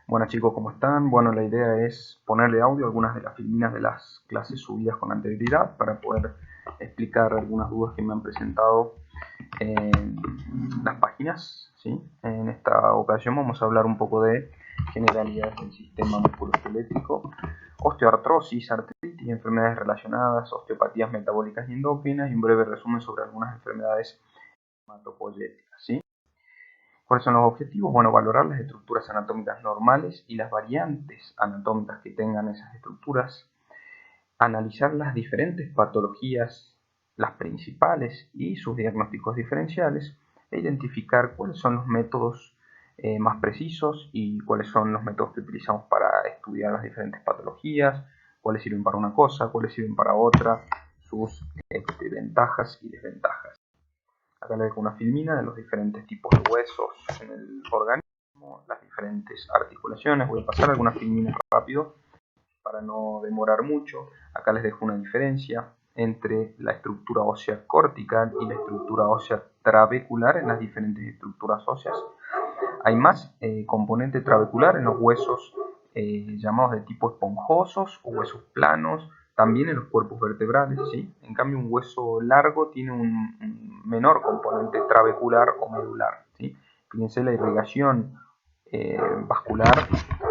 Bueno chicos, ¿cómo están? Bueno, la idea es ponerle audio a algunas de las filminas de las clases subidas con anterioridad para poder explicar algunas dudas que me han presentado en las páginas, ¿sí? En esta ocasión vamos a hablar un poco de generalidades del sistema musculoesquelético, osteoartrosis, artritis, enfermedades relacionadas, osteopatías metabólicas y endócrinas y un breve resumen sobre algunas enfermedades hematopoyéticas, ¿sí? ¿Cuáles son los objetivos? Bueno, valorar las estructuras anatómicas normales y las variantes anatómicas que tengan esas estructuras, analizar las diferentes patologías, las principales y sus diagnósticos diferenciales, e identificar cuáles son los métodos más precisos y cuáles son los métodos que utilizamos para estudiar las diferentes patologías, cuáles sirven para una cosa, cuáles sirven para otra, sus ventajas y desventajas. Acá les dejo una filmina de los diferentes tipos de huesos en el organismo, las diferentes articulaciones. Voy a pasar algunas filminas rápido para no demorar mucho. Acá les dejo una diferencia entre la estructura ósea cortical y la estructura ósea trabecular en las diferentes estructuras óseas. Hay más componente trabecular en los huesos llamados de tipo esponjosos o huesos planos, también en los cuerpos vertebrales, ¿sí? En cambio, un hueso largo tiene un menor componente trabecular o medular, ¿sí? Fíjense la irrigación vascular,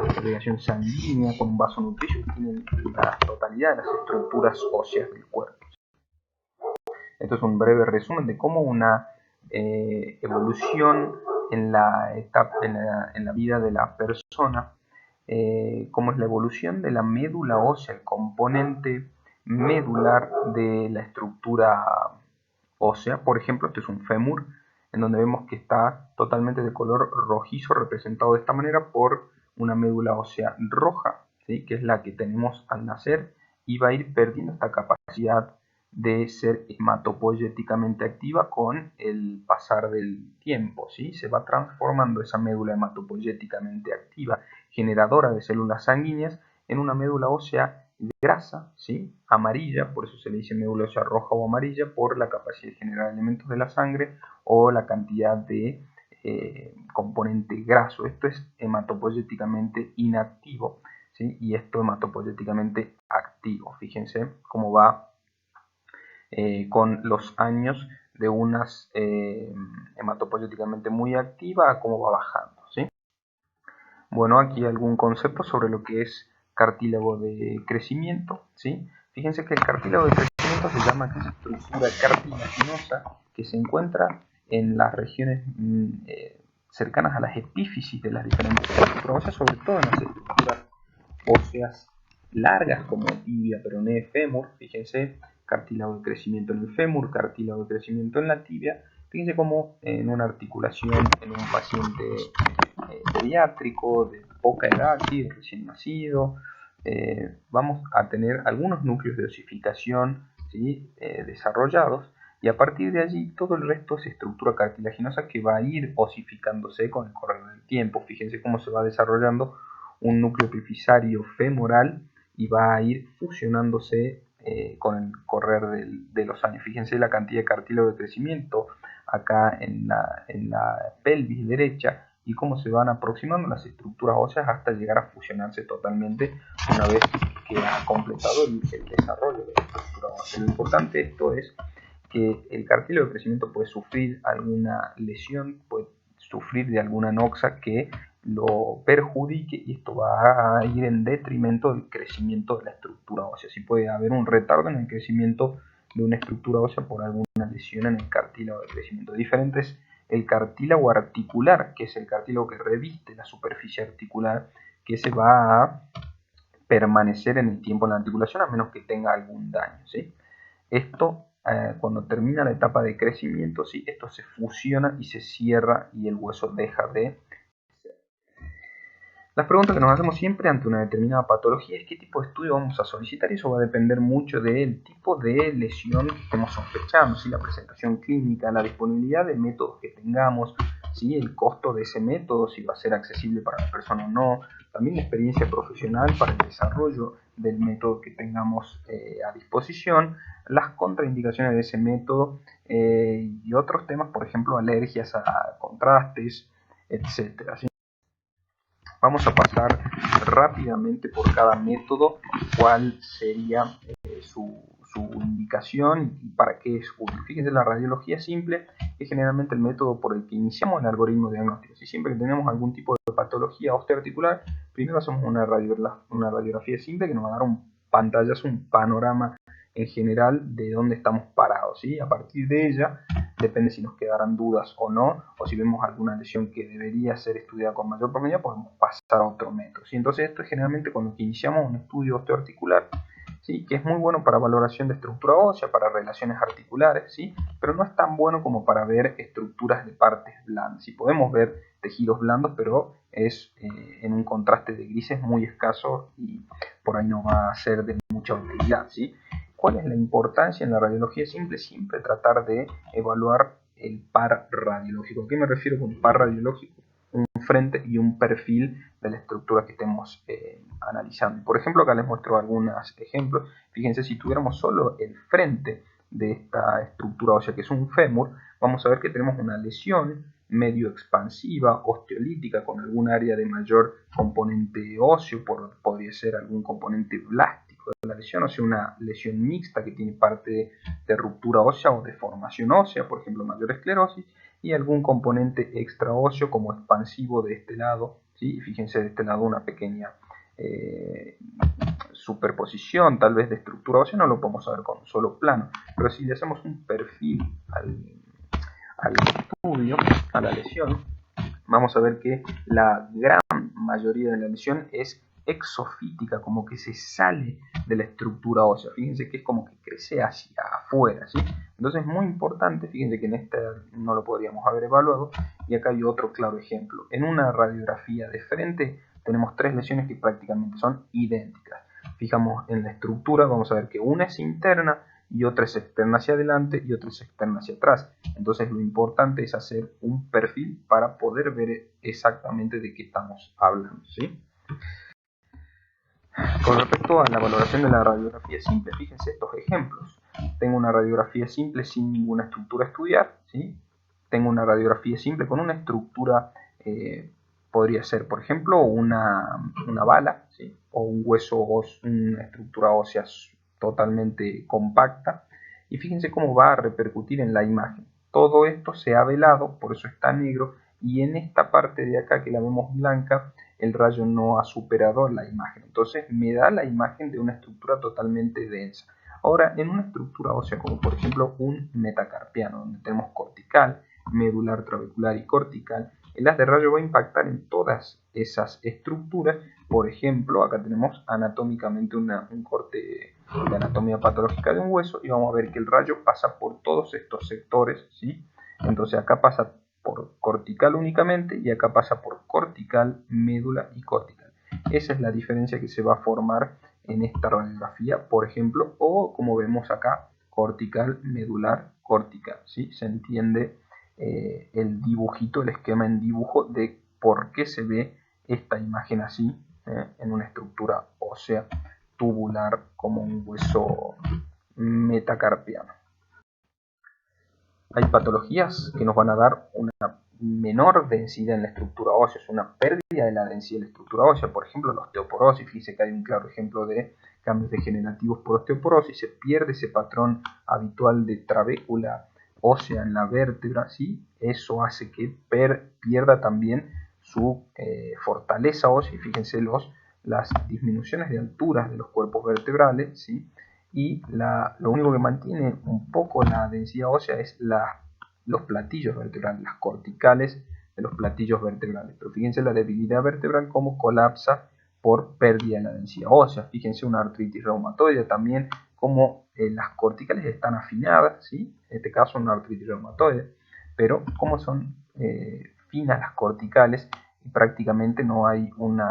la irrigación sanguínea con un vaso nutricio que tiene la totalidad de las estructuras óseas del cuerpo. Esto es un breve resumen de cómo una evolución en la vida de la persona, cómo es la evolución de la médula ósea, el componente medular de la estructura ósea. Por ejemplo, este es un fémur, en donde vemos que está totalmente de color rojizo, representado de esta manera por una médula ósea roja, ¿sí? Que es la que tenemos al nacer, y va a ir perdiendo esta capacidad de ser hematopoyéticamente activa con el pasar del tiempo, ¿sí? Se va transformando esa médula hematopoyéticamente activa, generadora de células sanguíneas, en una médula ósea grasa, ¿sí? Amarilla, por eso se le dice médula ósea roja o amarilla, por la capacidad de generar elementos de la sangre o la cantidad de componente graso. Esto es hematopoyéticamente inactivo, ¿sí? Y esto hematopoyéticamente activo. Fíjense cómo va con los años de unas hematopoyéticamente muy activa a cómo va bajando, ¿sí? Bueno, aquí algún concepto sobre lo que es cartílago de crecimiento, ¿sí? Fíjense que el cartílago de crecimiento se llama esa estructura cartilaginosa que se encuentra en las regiones cercanas a las epífisis de las diferentes estructuras óseas, sobre todo en las estructuras óseas largas como tibia, peroné, fémur. Fíjense, cartílago de crecimiento en el fémur, cartílago de crecimiento en la tibia. Fíjense cómo en una articulación en un paciente pediátrico de poca edad, ¿sí? De recién nacido, vamos a tener algunos núcleos de osificación, ¿sí? Desarrollados, y a partir de allí todo el resto es estructura cartilaginosa que va a ir osificándose con el correr del tiempo. Fíjense cómo se va desarrollando un núcleo epifisario femoral y va a ir fusionándose con el correr de los años. Fíjense la cantidad de cartílago de crecimiento acá en la pelvis derecha y cómo se van aproximando las estructuras óseas hasta llegar a fusionarse totalmente una vez que ha completado el desarrollo de la estructura ósea. Lo importante de esto es que el cartílago de crecimiento puede sufrir alguna lesión, puede sufrir de alguna noxa que lo perjudique, y esto va a ir en detrimento del crecimiento de la estructura ósea. Si puede haber un retardo en el crecimiento de una estructura ósea por alguna lesión en el cartílago de crecimiento. Diferente es el cartílago articular, que es el cartílago que reviste la superficie articular, que se va a permanecer en el tiempo en la articulación a menos que tenga algún daño, ¿sí? Esto, cuando termina la etapa de crecimiento, ¿sí? Esto se fusiona y se cierra y el hueso deja de crecer. Las preguntas que nos hacemos siempre ante una determinada patología es qué tipo de estudio vamos a solicitar, y eso va a depender mucho del tipo de lesión que estemos sospechando, ¿sí? La presentación clínica, la disponibilidad de métodos que tengamos, ¿sí? El costo de ese método, si va a ser accesible para la persona o no, también la experiencia profesional para el desarrollo del método que tengamos a disposición, las contraindicaciones de ese método y otros temas, por ejemplo, alergias a contrastes, etcétera, ¿sí? Vamos a pasar rápidamente por cada método, cuál sería su indicación y para qué es útil. Fíjense, la radiología simple es generalmente el método por el que iniciamos el algoritmo diagnóstico. Si siempre que tenemos algún tipo de patología osteoarticular, primero hacemos una radiografía simple que nos va a dar un pantallazo, un panorama en general de dónde estamos parados, ¿sí? A partir de ella depende si nos quedarán dudas o no, o si vemos alguna lesión que debería ser estudiada con mayor profundidad, podemos pasar a otro método, ¿sí? Entonces esto es generalmente con lo que iniciamos un estudio osteoarticular, ¿sí? Que es muy bueno para valoración de estructura ósea, para relaciones articulares, ¿sí? Pero no es tan bueno como para ver estructuras de partes blandas. Sí, podemos ver tejidos blandos, pero es en un contraste de grises muy escaso y por ahí no va a ser de mucha utilidad, ¿sí? ¿Cuál es la importancia en la radiología simple? Siempre tratar de evaluar el par radiológico. ¿A qué me refiero con par radiológico? Un frente y un perfil de la estructura que estemos analizando. Por ejemplo, acá les muestro algunos ejemplos. Fíjense, si tuviéramos solo el frente de esta estructura ósea, que es un fémur, vamos a ver que tenemos una lesión medio expansiva, osteolítica, con algún área de mayor componente óseo, podría ser algún componente blástico de la lesión, o sea, una lesión mixta que tiene parte de ruptura ósea o deformación ósea, por ejemplo, mayor esclerosis, y algún componente extraóseo como expansivo de este lado, ¿sí? Fíjense de este lado una pequeña superposición tal vez de estructura ósea, no lo podemos saber con un solo plano, pero si le hacemos un perfil al estudio, a la lesión, vamos a ver que la gran mayoría de la lesión es exofítica, como que se sale de la estructura ósea. Fíjense que es como que crece hacia afuera, ¿sí? Entonces es muy importante, fíjense que en esta no lo podríamos haber evaluado, y acá hay otro claro ejemplo. En una radiografía de frente tenemos tres lesiones que prácticamente son idénticas. Fijamos en la estructura, vamos a ver que una es interna y otra es externa hacia adelante y otra es externa hacia atrás. Entonces lo importante es hacer un perfil para poder ver exactamente de qué estamos hablando, ¿sí? Con respecto a la valoración de la radiografía simple, fíjense estos ejemplos. Tengo una radiografía simple sin ninguna estructura a estudiar, ¿sí? Tengo una radiografía simple con una estructura, podría ser, por ejemplo, una bala, ¿sí? O un hueso, una estructura ósea totalmente compacta. Y fíjense cómo va a repercutir en la imagen. Todo esto se ha velado, por eso está negro, y en esta parte de acá que la vemos blanca, el rayo no ha superado la imagen. Entonces me da la imagen de una estructura totalmente densa. Ahora, en una estructura ósea, como por ejemplo un metacarpiano, donde tenemos cortical, medular, trabecular y cortical, el haz de rayo va a impactar en todas esas estructuras. Por ejemplo, acá tenemos anatómicamente un corte de anatomía patológica de un hueso y vamos a ver que el rayo pasa por todos estos sectores, ¿sí? Entonces acá pasa por cortical únicamente y acá pasa por cortical, médula y cortical. Esa es la diferencia que se va a formar en esta radiografía, por ejemplo, o como vemos acá, cortical, medular, cortical, ¿sí? Se entiende el dibujito, el esquema en dibujo de por qué se ve esta imagen así en una estructura ósea tubular como un hueso metacarpiano. Hay patologías que nos van a dar una menor densidad en la estructura ósea, es una pérdida de la densidad de la estructura ósea, por ejemplo la osteoporosis. Fíjense que hay un claro ejemplo de cambios degenerativos por osteoporosis, se pierde ese patrón habitual de trabécula ósea en la vértebra, ¿sí? Eso hace que pierda también su fortaleza ósea, y fíjense las disminuciones de alturas de los cuerpos vertebrales, ¿sí? Y lo único que mantiene un poco la densidad ósea es los platillos vertebrales, las corticales de los platillos vertebrales. Pero fíjense la debilidad vertebral cómo colapsa por pérdida de la densidad ósea. Fíjense una artritis reumatoide también, como las corticales están afinadas, ¿sí? En este caso una artritis reumatoide, pero como son finas las corticales, y prácticamente no hay un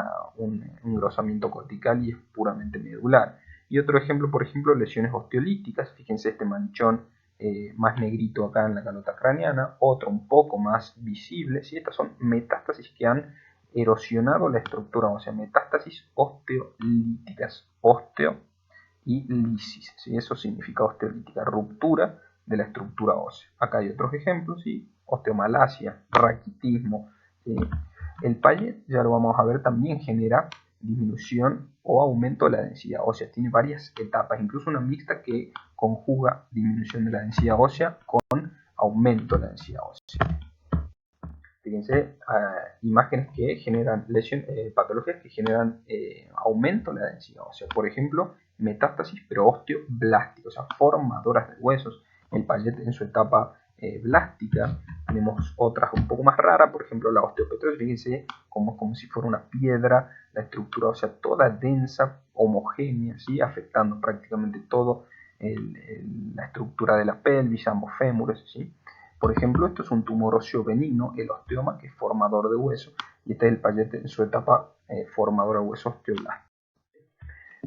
engrosamiento cortical y es puramente medular. Y otro ejemplo, por ejemplo, lesiones osteolíticas. Fíjense este manchón más negrito acá en la calota craneana, otro un poco más visible, ¿sí? Estas son metástasis que han erosionado la estructura ósea, metástasis osteolíticas, osteo y lisis, ¿sí? Eso significa osteolítica, ruptura de la estructura ósea. Acá hay otros ejemplos, ¿sí? Osteomalacia, raquitismo, ¿sí? El Payet, ya lo vamos a ver, también genera disminución o aumento de la densidad ósea. Tiene varias etapas, incluso una mixta que conjuga disminución de la densidad ósea con aumento de la densidad ósea. Fíjense, imágenes que generan patologías que generan aumento de la densidad ósea. Por ejemplo, metástasis pero osteoblástica, o sea, formadoras de huesos. El Payet en su etapa blástica. Tenemos otras un poco más raras, por ejemplo la osteopetrosis, fíjense como si fuera una piedra, la estructura ósea toda densa, homogénea, ¿sí? Afectando prácticamente todo la estructura de la pelvis, ambos fémures, ¿sí? Por ejemplo, esto es un tumor óseo benigno, el osteoma, que es formador de hueso, y este es el Payet en su etapa formadora de hueso osteoblástico.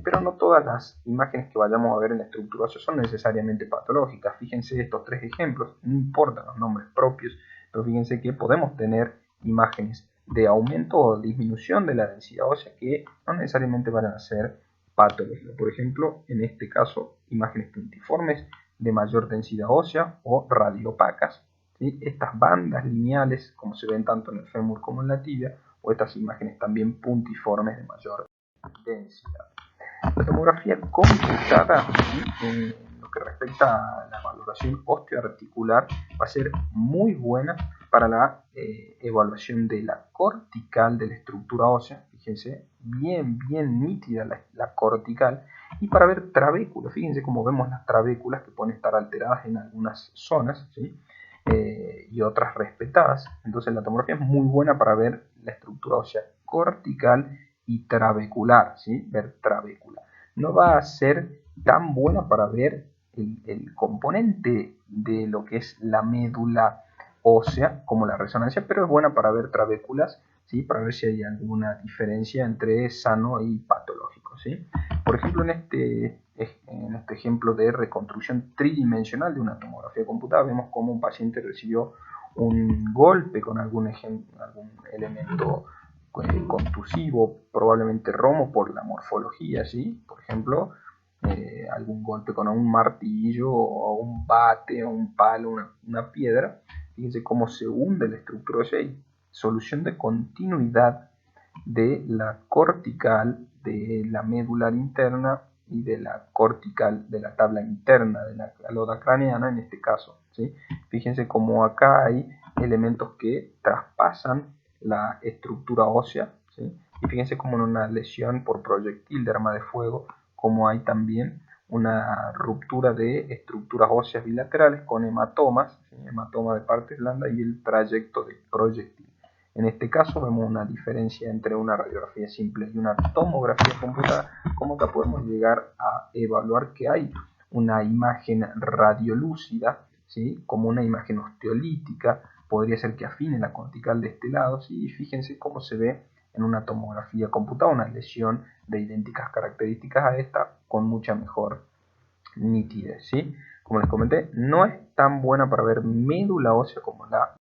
Pero no todas las imágenes que vayamos a ver en la estructura ósea son necesariamente patológicas. Fíjense estos tres ejemplos, no importan los nombres propios, pero fíjense que podemos tener imágenes de aumento o disminución de la densidad ósea que no necesariamente van a ser patológicas. Por ejemplo, en este caso, imágenes puntiformes de mayor densidad ósea o radiopacas. ¿Sí? Estas bandas lineales, como se ven tanto en el fémur como en la tibia, o estas imágenes también puntiformes de mayor densidad. La tomografía computada, en lo que respecta a la valoración osteoarticular, va a ser muy buena para la evaluación de la cortical de la estructura ósea. Fíjense, bien nítida la cortical. Y para ver trabéculas, fíjense cómo vemos las trabéculas que pueden estar alteradas en algunas zonas, ¿sí? Y otras respetadas. Entonces la tomografía es muy buena para ver la estructura ósea cortical y trabecular, ¿sí? Ver trabécula. No va a ser tan buena para ver el componente de lo que es la médula ósea como la resonancia, pero es buena para ver trabéculas, ¿sí? Para ver si hay alguna diferencia entre sano y patológico, ¿sí? Por ejemplo, en este ejemplo de reconstrucción tridimensional de una tomografía computada, vemos cómo un paciente recibió un golpe con algún elemento contusivo, probablemente romo por la morfología, ¿sí? Por ejemplo, algún golpe con un martillo o un bate o un palo, una piedra. Fíjense cómo se hunde la estructura ósea y solución de continuidad de la cortical, de la medular interna y de la cortical de la tabla interna de la caloda craneana en este caso, ¿sí? Fíjense cómo acá hay elementos que traspasan la estructura ósea, ¿sí? Y fíjense como en una lesión por proyectil de arma de fuego, como hay también una ruptura de estructuras óseas bilaterales con hematomas, ¿sí? Hematoma de partes blandas y el trayecto del proyectil. En este caso vemos una diferencia entre una radiografía simple y una tomografía computada, como que podemos llegar a evaluar que hay una imagen radiolúcida, ¿sí? Como una imagen osteolítica, podría ser que afine la cortical de este lado, ¿sí? Y fíjense cómo se ve en una tomografía computada una lesión de idénticas características a esta con mucha mejor nitidez, ¿sí? Como les comenté, no es tan buena para ver médula ósea como la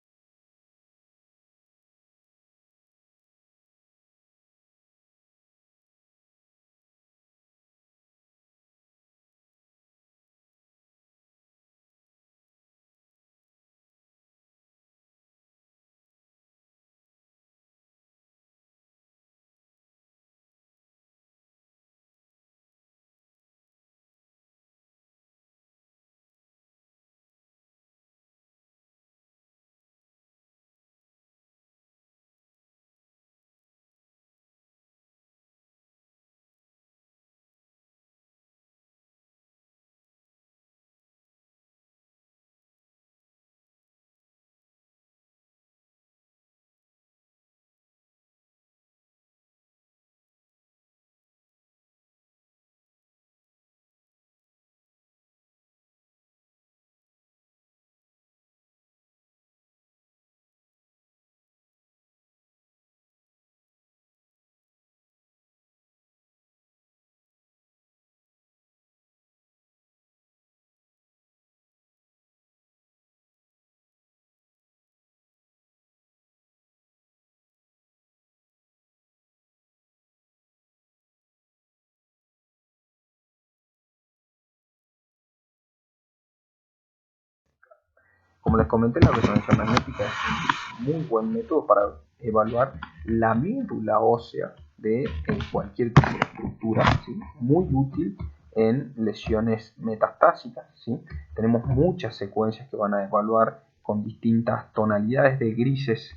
Como les comenté, la resonancia magnética es un muy buen método para evaluar la médula ósea de cualquier tipo de estructura, ¿sí? Muy útil en lesiones metastásicas, ¿sí? Tenemos muchas secuencias que van a evaluar con distintas tonalidades de grises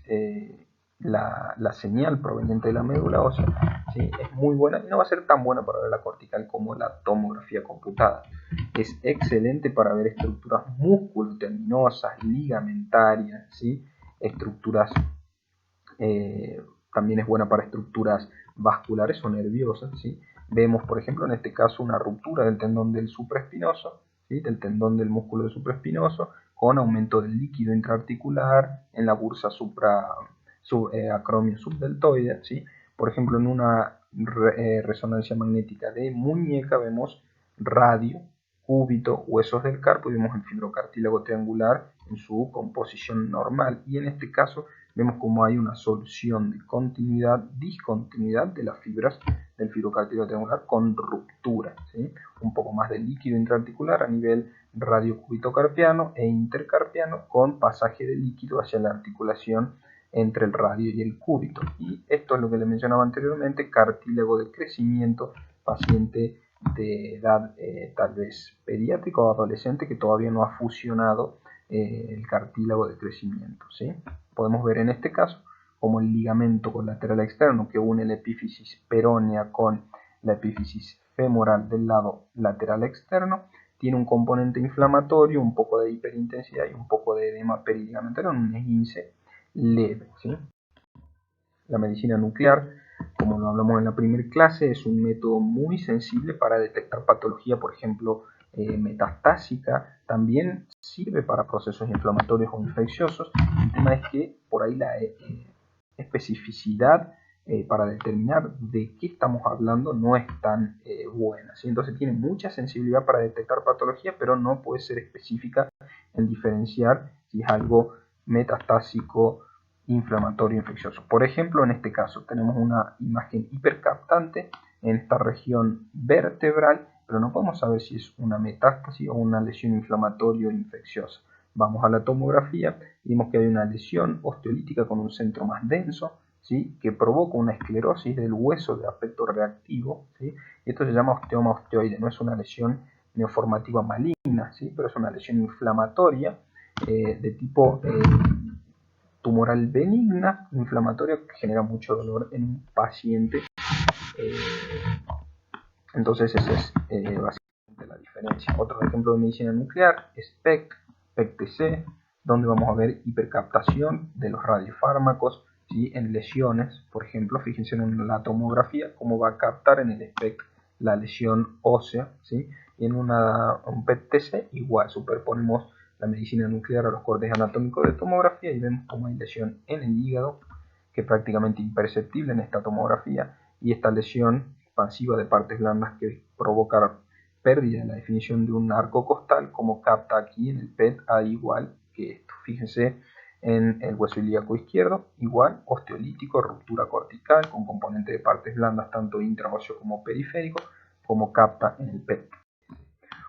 la señal proveniente de la médula ósea, ¿sí? Es muy buena y no va a ser tan buena para ver la cortical como la tomografía computada. Es excelente para ver estructuras musculotendinosas, ligamentarias, ¿sí? Estructuras, también es buena para estructuras vasculares o nerviosas, ¿sí? Vemos, por ejemplo, en este caso una ruptura del tendón del supraespinoso, ¿sí? Del tendón del músculo del supraespinoso, con aumento del líquido intraarticular en la bursa acromio subdeltoide, ¿sí? Por ejemplo, en una resonancia magnética de muñeca vemos radio, cúbito, huesos del carpo y vemos el fibrocartílago triangular en su composición normal. Y en este caso vemos como hay una solución de continuidad, discontinuidad de las fibras del fibrocartílago triangular con ruptura, ¿sí? Un poco más de líquido intraarticular a nivel radiocúbito-carpiano e intercarpiano con pasaje de líquido hacia la articulación entre el radio y el cúbito. Y esto es lo que le mencionaba anteriormente, cartílago de crecimiento, paciente de edad tal vez pediátrica o adolescente que todavía no ha fusionado el cartílago de crecimiento, ¿sí? Podemos ver en este caso como el ligamento colateral externo que une la epífisis peronea con la epífisis femoral del lado lateral externo tiene un componente inflamatorio, un poco de hiperintensidad y un poco de edema periligamentar en un esguince leve, ¿sí? La medicina nuclear, como lo hablamos en la primera clase, es un método muy sensible para detectar patología, por ejemplo, metastásica. También sirve para procesos inflamatorios o infecciosos. El tema es que por ahí la especificidad para determinar de qué estamos hablando no es tan buena, ¿sí? Entonces tiene mucha sensibilidad para detectar patología, pero no puede ser específica en diferenciar si es algo metastásico, inflamatorio, infeccioso. Por ejemplo, en este caso tenemos una imagen hipercaptante en esta región vertebral, pero no podemos saber si es una metástasis o una lesión inflamatoria o infecciosa. Vamos a la tomografía y vemos que hay una lesión osteolítica con un centro más denso, ¿sí? Que provoca una esclerosis del hueso de aspecto reactivo, ¿sí? Y esto se llama osteoma osteoide, no es una lesión neoformativa maligna, ¿sí? Pero es una lesión inflamatoria de tipo tumoral benigna, inflamatoria, que genera mucho dolor en un paciente. Entonces esa es básicamente la diferencia. Otro ejemplo de medicina nuclear es PEC, PEC-TC, donde vamos a ver hipercaptación de los radiofármacos, ¿sí? En lesiones. Por ejemplo, fíjense en la tomografía cómo va a captar en el SPECT la lesión ósea, ¿sí? Y en un PET-TC igual, superponemos la medicina nuclear a los cortes anatómicos de tomografía y vemos cómo hay lesión en el hígado, que es prácticamente imperceptible en esta tomografía, y esta lesión expansiva de partes blandas que provoca pérdida en la definición de un arco costal, como capta aquí en el PET A igual que esto. Fíjense en el hueso ilíaco izquierdo, igual, osteolítico, ruptura cortical, con componente de partes blandas tanto intraóseo como periférico, como capta en el PET.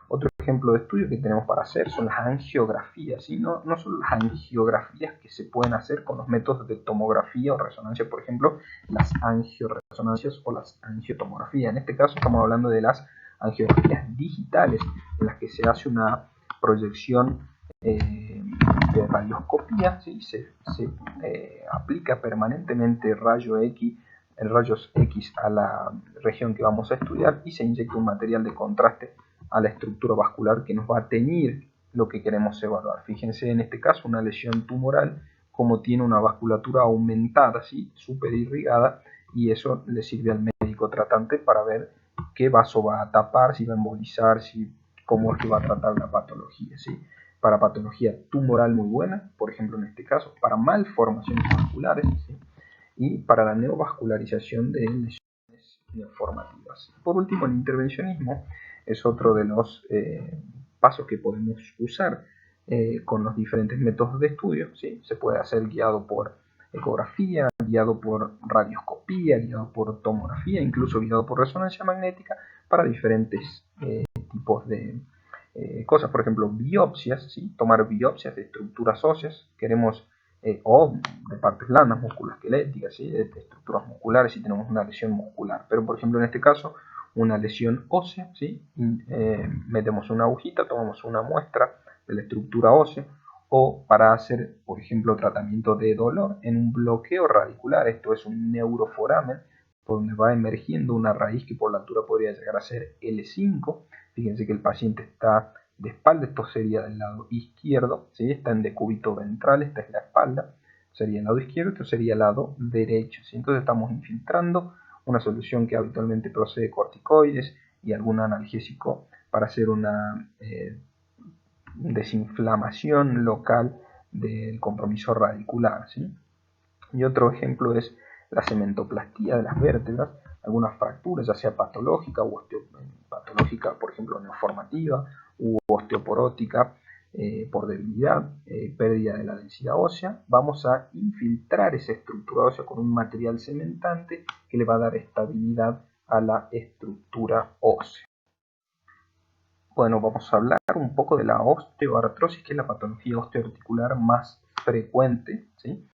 Otro ejemplo de estudio que tenemos para hacer son las angiografías, ¿sí? No solo las angiografías que se pueden hacer con los métodos de tomografía o resonancia, por ejemplo, las angioresonancias o las angiotomografías. En este caso estamos hablando de las angiografías digitales, en las que se hace una proyección de radioscopía, ¿sí? Se aplica permanentemente rayos X a la región que vamos a estudiar y se inyecta un material de contraste a la estructura vascular que nos va a teñir lo que queremos evaluar. Fíjense en este caso una lesión tumoral como tiene una vasculatura aumentada, ¿sí? Súper irrigada, y eso le sirve al médico tratante para ver qué vaso va a tapar, si va a embolizar, cómo es que va a tratar la patología, ¿sí? Para patología tumoral muy buena, por ejemplo en este caso, para malformaciones vasculares, ¿sí? Y para la neovascularización de lesiones neoformativas. Por último, el intervencionismo es otro de los pasos que podemos usar con los diferentes métodos de estudio, ¿sí? Se puede hacer guiado por ecografía, guiado por radioscopía, guiado por tomografía, incluso guiado por resonancia magnética para diferentes tipos de cosas, por ejemplo, biopsias, ¿sí? Tomar biopsias de estructuras óseas, queremos, o de partes blandas, musculoesqueléticas, ¿sí? De estructuras musculares si tenemos una lesión muscular. Pero, por ejemplo, en este caso, una lesión ósea, ¿sí? Metemos una agujita, tomamos una muestra de la estructura ósea, o para hacer, por ejemplo, tratamiento de dolor en un bloqueo radicular, esto es un neuroforamen, por donde va emergiendo una raíz que por la altura podría llegar a ser L5. Fíjense que el paciente está de espalda, esto sería del lado izquierdo, ¿sí? Está en decúbito ventral, esta es la espalda, sería el lado izquierdo, esto sería el lado derecho, ¿sí? Entonces estamos infiltrando una solución que habitualmente procede corticoides y algún analgésico para hacer una desinflamación local del compromiso radicular, ¿sí? Y otro ejemplo es la cementoplastía de las vértebras, algunas fracturas, ya sea patológica o patológica, por ejemplo, neoformativa u osteoporótica por debilidad, pérdida de la densidad ósea. Vamos a infiltrar esa estructura ósea con un material cementante que le va a dar estabilidad a la estructura ósea. Bueno, vamos a hablar un poco de la osteoartrosis, que es la patología osteoarticular más frecuente, ¿sí?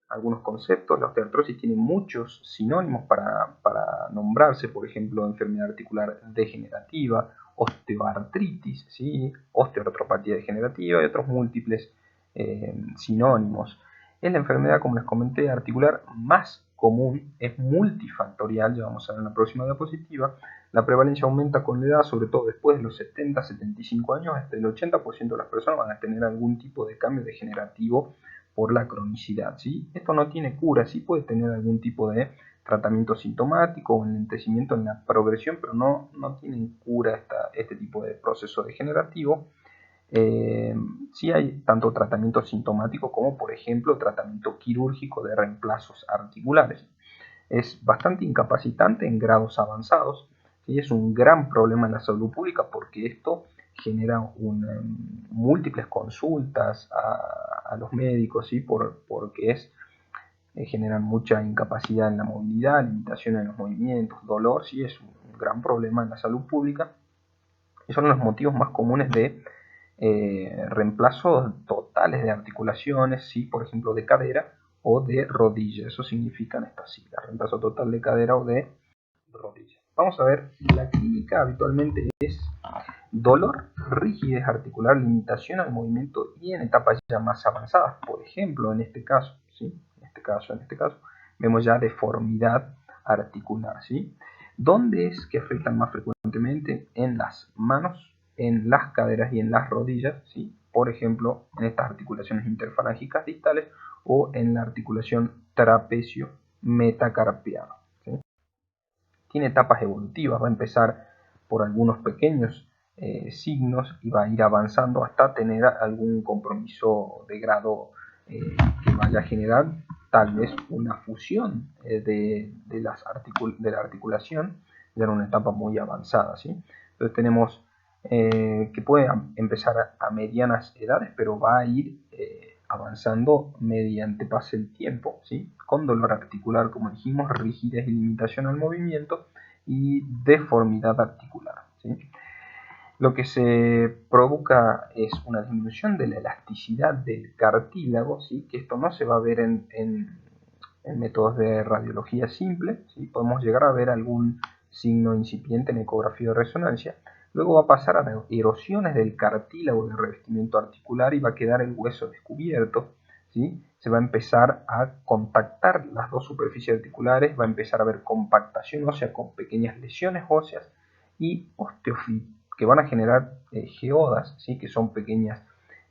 Algunos conceptos, la osteoartrosis tiene muchos sinónimos para nombrarse, por ejemplo, enfermedad articular degenerativa, osteoartritis, ¿sí? Osteoartropatía degenerativa y otros múltiples sinónimos. Es la enfermedad, como les comenté, articular más común, es multifactorial, ya vamos a ver en la próxima diapositiva. La prevalencia aumenta con la edad, sobre todo después de los 70-75 años, hasta el 80% de las personas van a tener algún tipo de cambio degenerativo por la cronicidad, ¿sí? Esto no tiene cura, sí puede tener algún tipo de tratamiento sintomático o enlentecimiento en la progresión, pero no tienen cura este tipo de proceso degenerativo. Sí hay tanto tratamiento sintomático como, por ejemplo, tratamiento quirúrgico de reemplazos articulares. Es bastante incapacitante en grados avanzados, ¿sí? Es un gran problema en la salud pública porque esto genera múltiples consultas a los médicos, ¿sí? Porque generan mucha incapacidad en la movilidad, limitación en los movimientos, dolor, ¿sí? Es un gran problema en la salud pública y son los motivos más comunes de reemplazos totales de articulaciones, ¿sí? Por ejemplo de cadera o de rodilla, eso significan estas siglas, reemplazo total de cadera o de rodilla. Vamos a ver, la clínica habitualmente es dolor, rigidez articular, limitación al movimiento y en etapas ya más avanzadas. Por ejemplo, en este caso, ¿sí? En este caso, vemos ya deformidad articular, ¿sí? ¿Dónde es que afectan más frecuentemente? En las manos, en las caderas y en las rodillas, ¿sí? Por ejemplo, en estas articulaciones interfalángicas distales o en la articulación trapecio metacarpiano, ¿sí? Tiene etapas evolutivas, va a empezar por algunos pequeños signos y va a ir avanzando hasta tener algún compromiso de grado que vaya a generar tal vez una fusión de la articulación ya en una etapa muy avanzada, ¿sí? Entonces tenemos que puede empezar a medianas edades, pero va a ir avanzando mediante pase el tiempo, ¿sí? Con dolor articular, como dijimos, rigidez y limitación al movimiento y deformidad articular, ¿sí? Lo que se provoca es una disminución de la elasticidad del cartílago, ¿sí? Que esto no se va a ver en métodos de radiología simple, ¿sí? Podemos llegar a ver algún signo incipiente en ecografía de resonancia. Luego va a pasar a erosiones del cartílago del revestimiento articular y va a quedar el hueso descubierto, ¿sí? Se va a empezar a contactar las dos superficies articulares, va a empezar a haber compactación ósea con pequeñas lesiones óseas y osteofitos que van a generar geodas, ¿sí? Que son pequeñas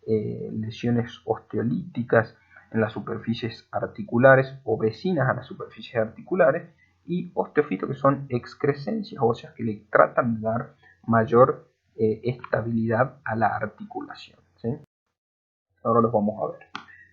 lesiones osteolíticas en las superficies articulares o vecinas a las superficies articulares, y osteofitos que son excrescencias óseas que le tratan de dar mayor estabilidad a la articulación, ¿sí? Ahora los vamos a ver.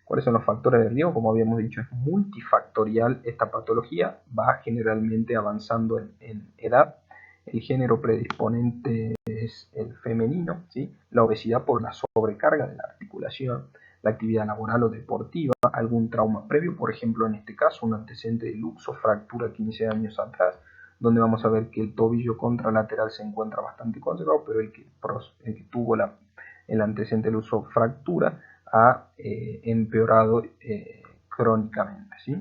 ¿Cuáles son los factores de riesgo? Como habíamos dicho, es multifactorial esta patología, va generalmente avanzando en edad. El género predisponente es el femenino, ¿sí? La obesidad por la sobrecarga de la articulación, la actividad laboral o deportiva, algún trauma previo, por ejemplo en este caso un antecedente de luxo, fractura 15 años atrás, donde vamos a ver que el tobillo contralateral se encuentra bastante conservado, pero el que tuvo el antecedente del uso fractura ha empeorado crónicamente, ¿sí?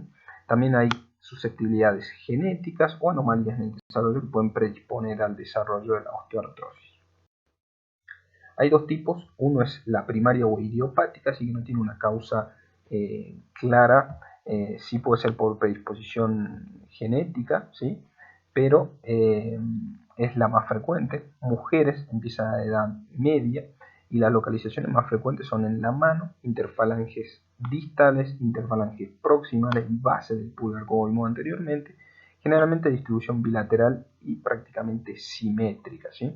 También hay susceptibilidades genéticas o anomalías en el desarrollo que pueden predisponer al desarrollo de la osteoartrosis. Hay dos tipos, uno es la primaria o idiopática, así que no tiene una causa clara, sí puede ser por predisposición genética, ¿sí? Pero es la más frecuente. Mujeres empiezan a edad media y las localizaciones más frecuentes son en la mano, interfalanges distales, interfalanges proximales y base del pulgar, como vimos anteriormente, generalmente de distribución bilateral y prácticamente simétrica, ¿sí?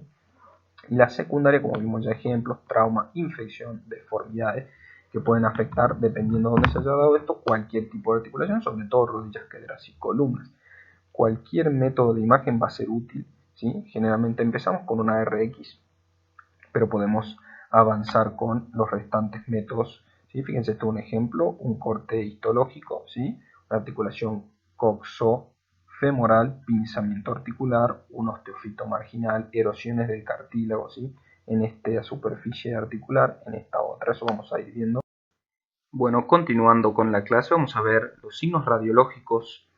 Y la secundaria, como vimos ya ejemplos, trauma, infección, deformidades, que pueden afectar, dependiendo de dónde se haya dado esto, cualquier tipo de articulación, sobre todo rodillas, caderas y columnas. Cualquier método de imagen va a ser útil, ¿sí? Generalmente empezamos con una RX, pero podemos avanzar con los restantes métodos, ¿sí? Fíjense, esto es un ejemplo, un corte histológico, ¿sí? Una articulación coxofemoral, pinzamiento articular, un osteofito marginal, erosiones del cartílago, ¿sí? En esta superficie articular, en esta otra, eso vamos a ir viendo. Bueno, continuando con la clase, vamos a ver los signos radiológicos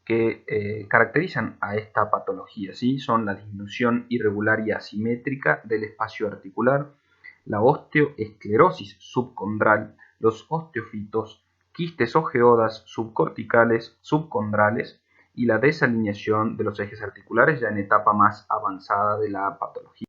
que caracterizan a esta patología, ¿sí? Son la disminución irregular y asimétrica del espacio articular, la osteoesclerosis subcondral, los osteofitos, quistes o geodas subcorticales, subcondrales y la desalineación de los ejes articulares ya en etapa más avanzada de la patología.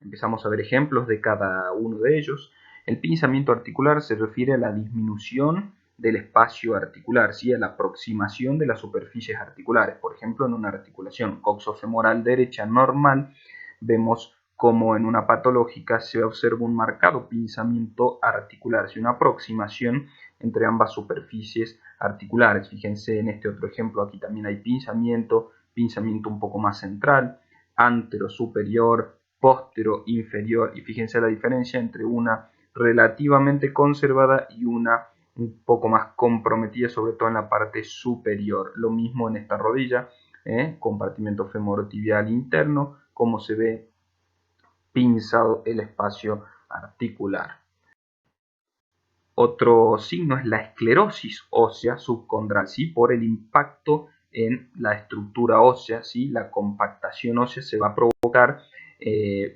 Empezamos a ver ejemplos de cada uno de ellos. El pinzamiento articular se refiere a la disminución del espacio articular, ¿sí? A la aproximación de las superficies articulares. Por ejemplo, en una articulación coxofemoral derecha normal, vemos como en una patológica se observa un marcado pinzamiento articular, ¿sí? Una aproximación entre ambas superficies articulares. Fíjense en este otro ejemplo, aquí también hay pinzamiento un poco más central, antero superior, póstero inferior, y fíjense la diferencia entre una relativamente conservada y una un poco más comprometida, sobre todo en la parte superior. Lo mismo en esta rodilla, compartimento femorotibial interno, como se ve pinzado el espacio articular. Otro signo es la esclerosis ósea subcondral, ¿sí? Por el impacto en la estructura ósea, ¿sí? La compactación ósea se va a provocar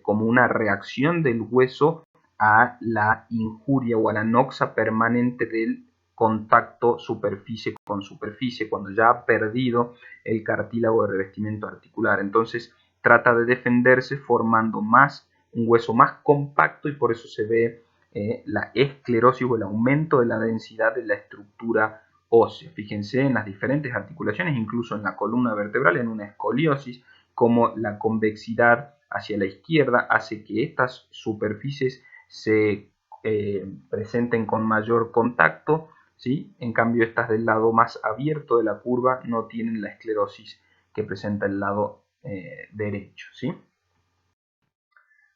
como una reacción del hueso a la injuria o a la noxa permanente del contacto superficie con superficie, cuando ya ha perdido el cartílago de revestimiento articular. Entonces trata de defenderse formando un hueso más compacto, y por eso se ve la esclerosis o el aumento de la densidad de la estructura ósea. Fíjense en las diferentes articulaciones, incluso en la columna vertebral, en una escoliosis, como la convexidad hacia la izquierda hace que estas superficies se presenten con mayor contacto, ¿sí? En cambio, estas del lado más abierto de la curva no tienen la esclerosis que presenta el lado derecho, ¿sí?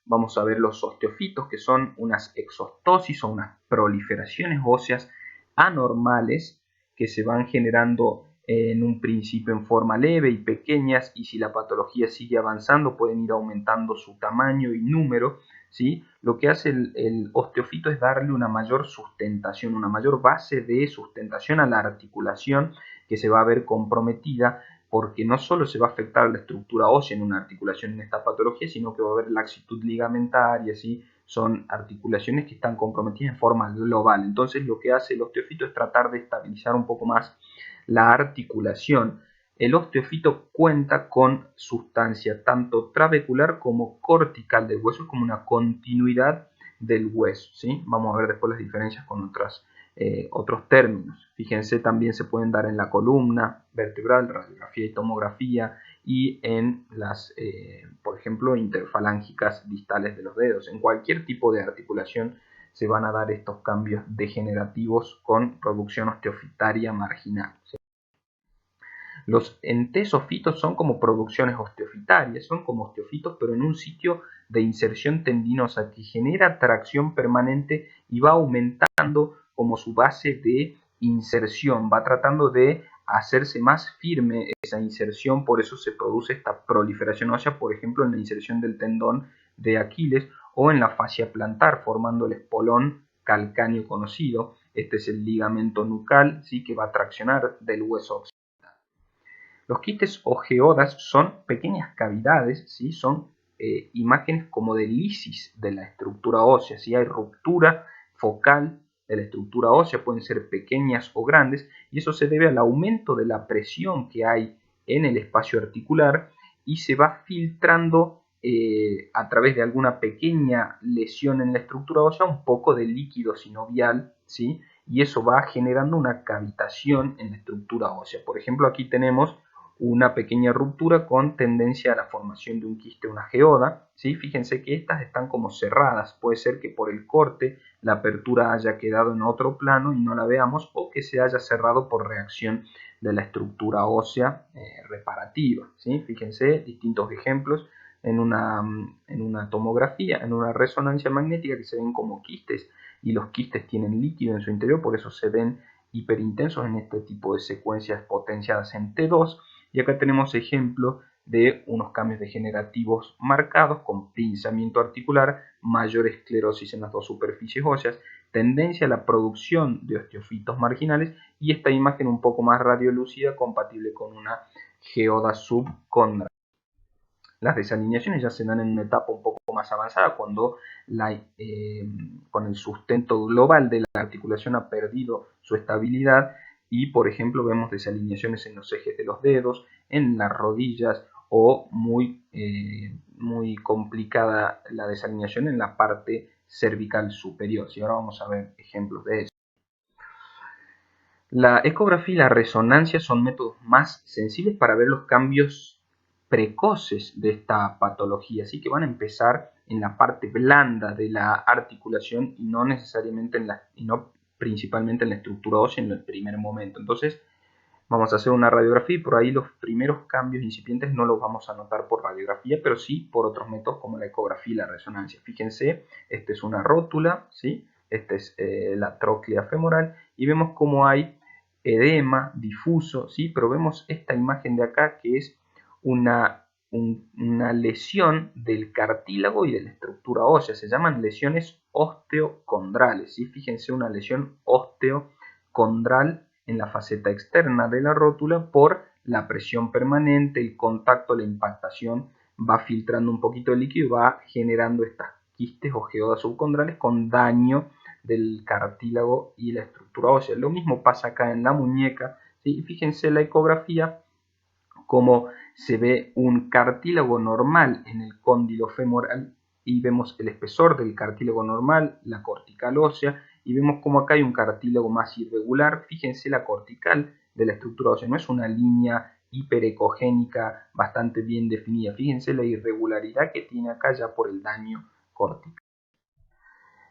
Vamos a ver los osteofitos, que son unas exostosis o unas proliferaciones óseas anormales que se van generando en un principio en forma leve y pequeñas, y si la patología sigue avanzando pueden ir aumentando su tamaño y número, ¿sí? Lo que hace el osteofito es darle una mayor sustentación, una mayor base de sustentación a la articulación, que se va a ver comprometida, porque no solo se va a afectar la estructura ósea en una articulación en esta patología, sino que va a haber laxitud ligamentaria, ¿sí? Son articulaciones que están comprometidas en forma global. Entonces lo que hace el osteofito es tratar de estabilizar un poco más la articulación. El osteofito cuenta con sustancia tanto trabecular como cortical del hueso, como una continuidad del hueso, ¿sí? Vamos a ver después las diferencias con otros términos. Fíjense, también se pueden dar en la columna vertebral, radiografía y tomografía, y en las, por ejemplo, interfalángicas distales de los dedos. En cualquier tipo de articulación se van a dar estos cambios degenerativos con producción osteofitaria marginal, ¿sí? Los entesofitos son como producciones osteofitarias, son como osteofitos, pero en un sitio de inserción tendinosa que genera tracción permanente y va aumentando como su base de inserción, va tratando de hacerse más firme esa esa inserción, por eso se produce esta proliferación ósea, por ejemplo, en la inserción del tendón de Aquiles o en la fascia plantar, formando el espolón calcáneo conocido. Este es el ligamento nucal, ¿sí?, que va a traccionar del hueso occipital. Los quistes o geodas son pequeñas cavidades, ¿sí?, son imágenes como de lisis de la estructura ósea. Si hay ruptura focal de la estructura ósea, pueden ser pequeñas o grandes, y eso se debe al aumento de la presión que hay en el espacio articular y se va filtrando a través de alguna pequeña lesión en la estructura ósea un poco de líquido sinovial, ¿sí?, y eso va generando una cavitación en la estructura ósea. Por ejemplo, aquí tenemos una pequeña ruptura con tendencia a la formación de un quiste, una geoda, ¿sí? Fíjense que estas están como cerradas, puede ser que por el corte la apertura haya quedado en otro plano y no la veamos, o que se haya cerrado por reacción de la estructura ósea reparativa, ¿sí? Fíjense distintos ejemplos en una tomografía, en una resonancia magnética, que se ven como quistes, y los quistes tienen líquido en su interior, por eso se ven hiperintensos en este tipo de secuencias potenciadas en T2. Y acá tenemos ejemplos de unos cambios degenerativos marcados con pinzamiento articular, mayor esclerosis en las dos superficies óseas, tendencia a la producción de osteofitos marginales, y esta imagen un poco más radiolúcida compatible con una geoda subcondral. Las desalineaciones ya se dan en una etapa un poco más avanzada, cuando con el sustento global de la articulación ha perdido su estabilidad, y por ejemplo vemos desalineaciones en los ejes de los dedos, en las rodillas, o muy complicada la desalineación en la parte cervical superior. Y ahora vamos a ver ejemplos de eso. La ecografía y la resonancia son métodos más sensibles para ver los cambios precoces de esta patología, así que van a empezar en la parte blanda de la articulación y no necesariamente principalmente en la estructura ósea en el primer momento. Entonces vamos a hacer una radiografía y por ahí los primeros cambios incipientes no los vamos a notar por radiografía, pero sí por otros métodos como la ecografía y la resonancia. Fíjense, esta es una rótula, ¿sí? Esta es la tróclea femoral, y vemos cómo hay edema difuso, ¿sí? Pero vemos esta imagen de acá, que es una lesión del cartílago y de la estructura ósea. Se llaman lesiones osteocondrales, ¿sí? Fíjense, una lesión osteocondral en la faceta externa de la rótula por la presión permanente, el contacto, la impactación, va filtrando un poquito de líquido y va generando estas quistes o geodas subcondrales con daño del cartílago y la estructura ósea. Lo mismo pasa acá en la muñeca, ¿sí? Fíjense la ecografía, como se ve un cartílago normal en el cóndilo femoral, y vemos el espesor del cartílago normal, la cortical ósea, y vemos como acá hay un cartílago más irregular. Fíjense la cortical de la estructura ósea, no es una línea hiperecogénica bastante bien definida. Fíjense la irregularidad que tiene acá ya por el daño cortical.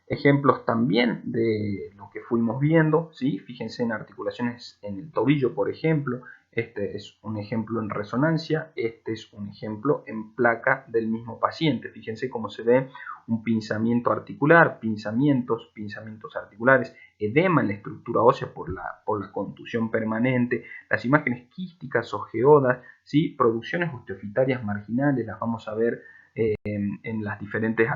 Ejemplos también de lo que fuimos viendo, ¿sí? Fíjense en articulaciones en el tobillo, por ejemplo. Este es un ejemplo en resonancia, este es un ejemplo en placa del mismo paciente. Fíjense cómo se ve un pinzamiento articular, pinzamientos articulares, edema en la estructura ósea por la contusión permanente, las imágenes quísticas o geodas, ¿sí? Producciones osteofitarias marginales, las vamos a ver en las diferentes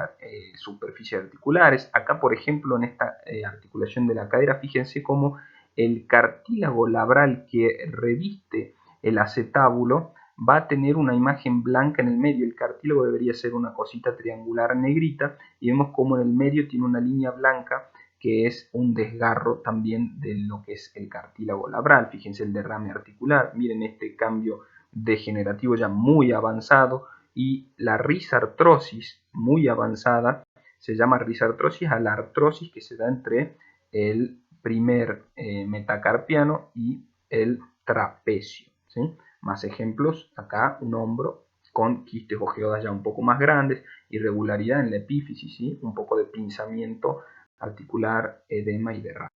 superficies articulares. Acá, por ejemplo, en esta articulación de la cadera, fíjense cómo el cartílago labral que reviste el acetábulo va a tener una imagen blanca en el medio. El cartílago debería ser una cosita triangular negrita, y vemos cómo en el medio tiene una línea blanca que es un desgarro también de lo que es el cartílago labral. Fíjense el derrame articular, miren este cambio degenerativo ya muy avanzado, y la risartrosis muy avanzada se llama risartrosis a la artrosis que se da entre el primer metacarpiano y el trapecio, ¿sí? Más ejemplos, acá un hombro con quistes o geodas ya un poco más grandes, irregularidad en la epífisis, ¿sí? Un poco de pinzamiento articular, edema y derrame.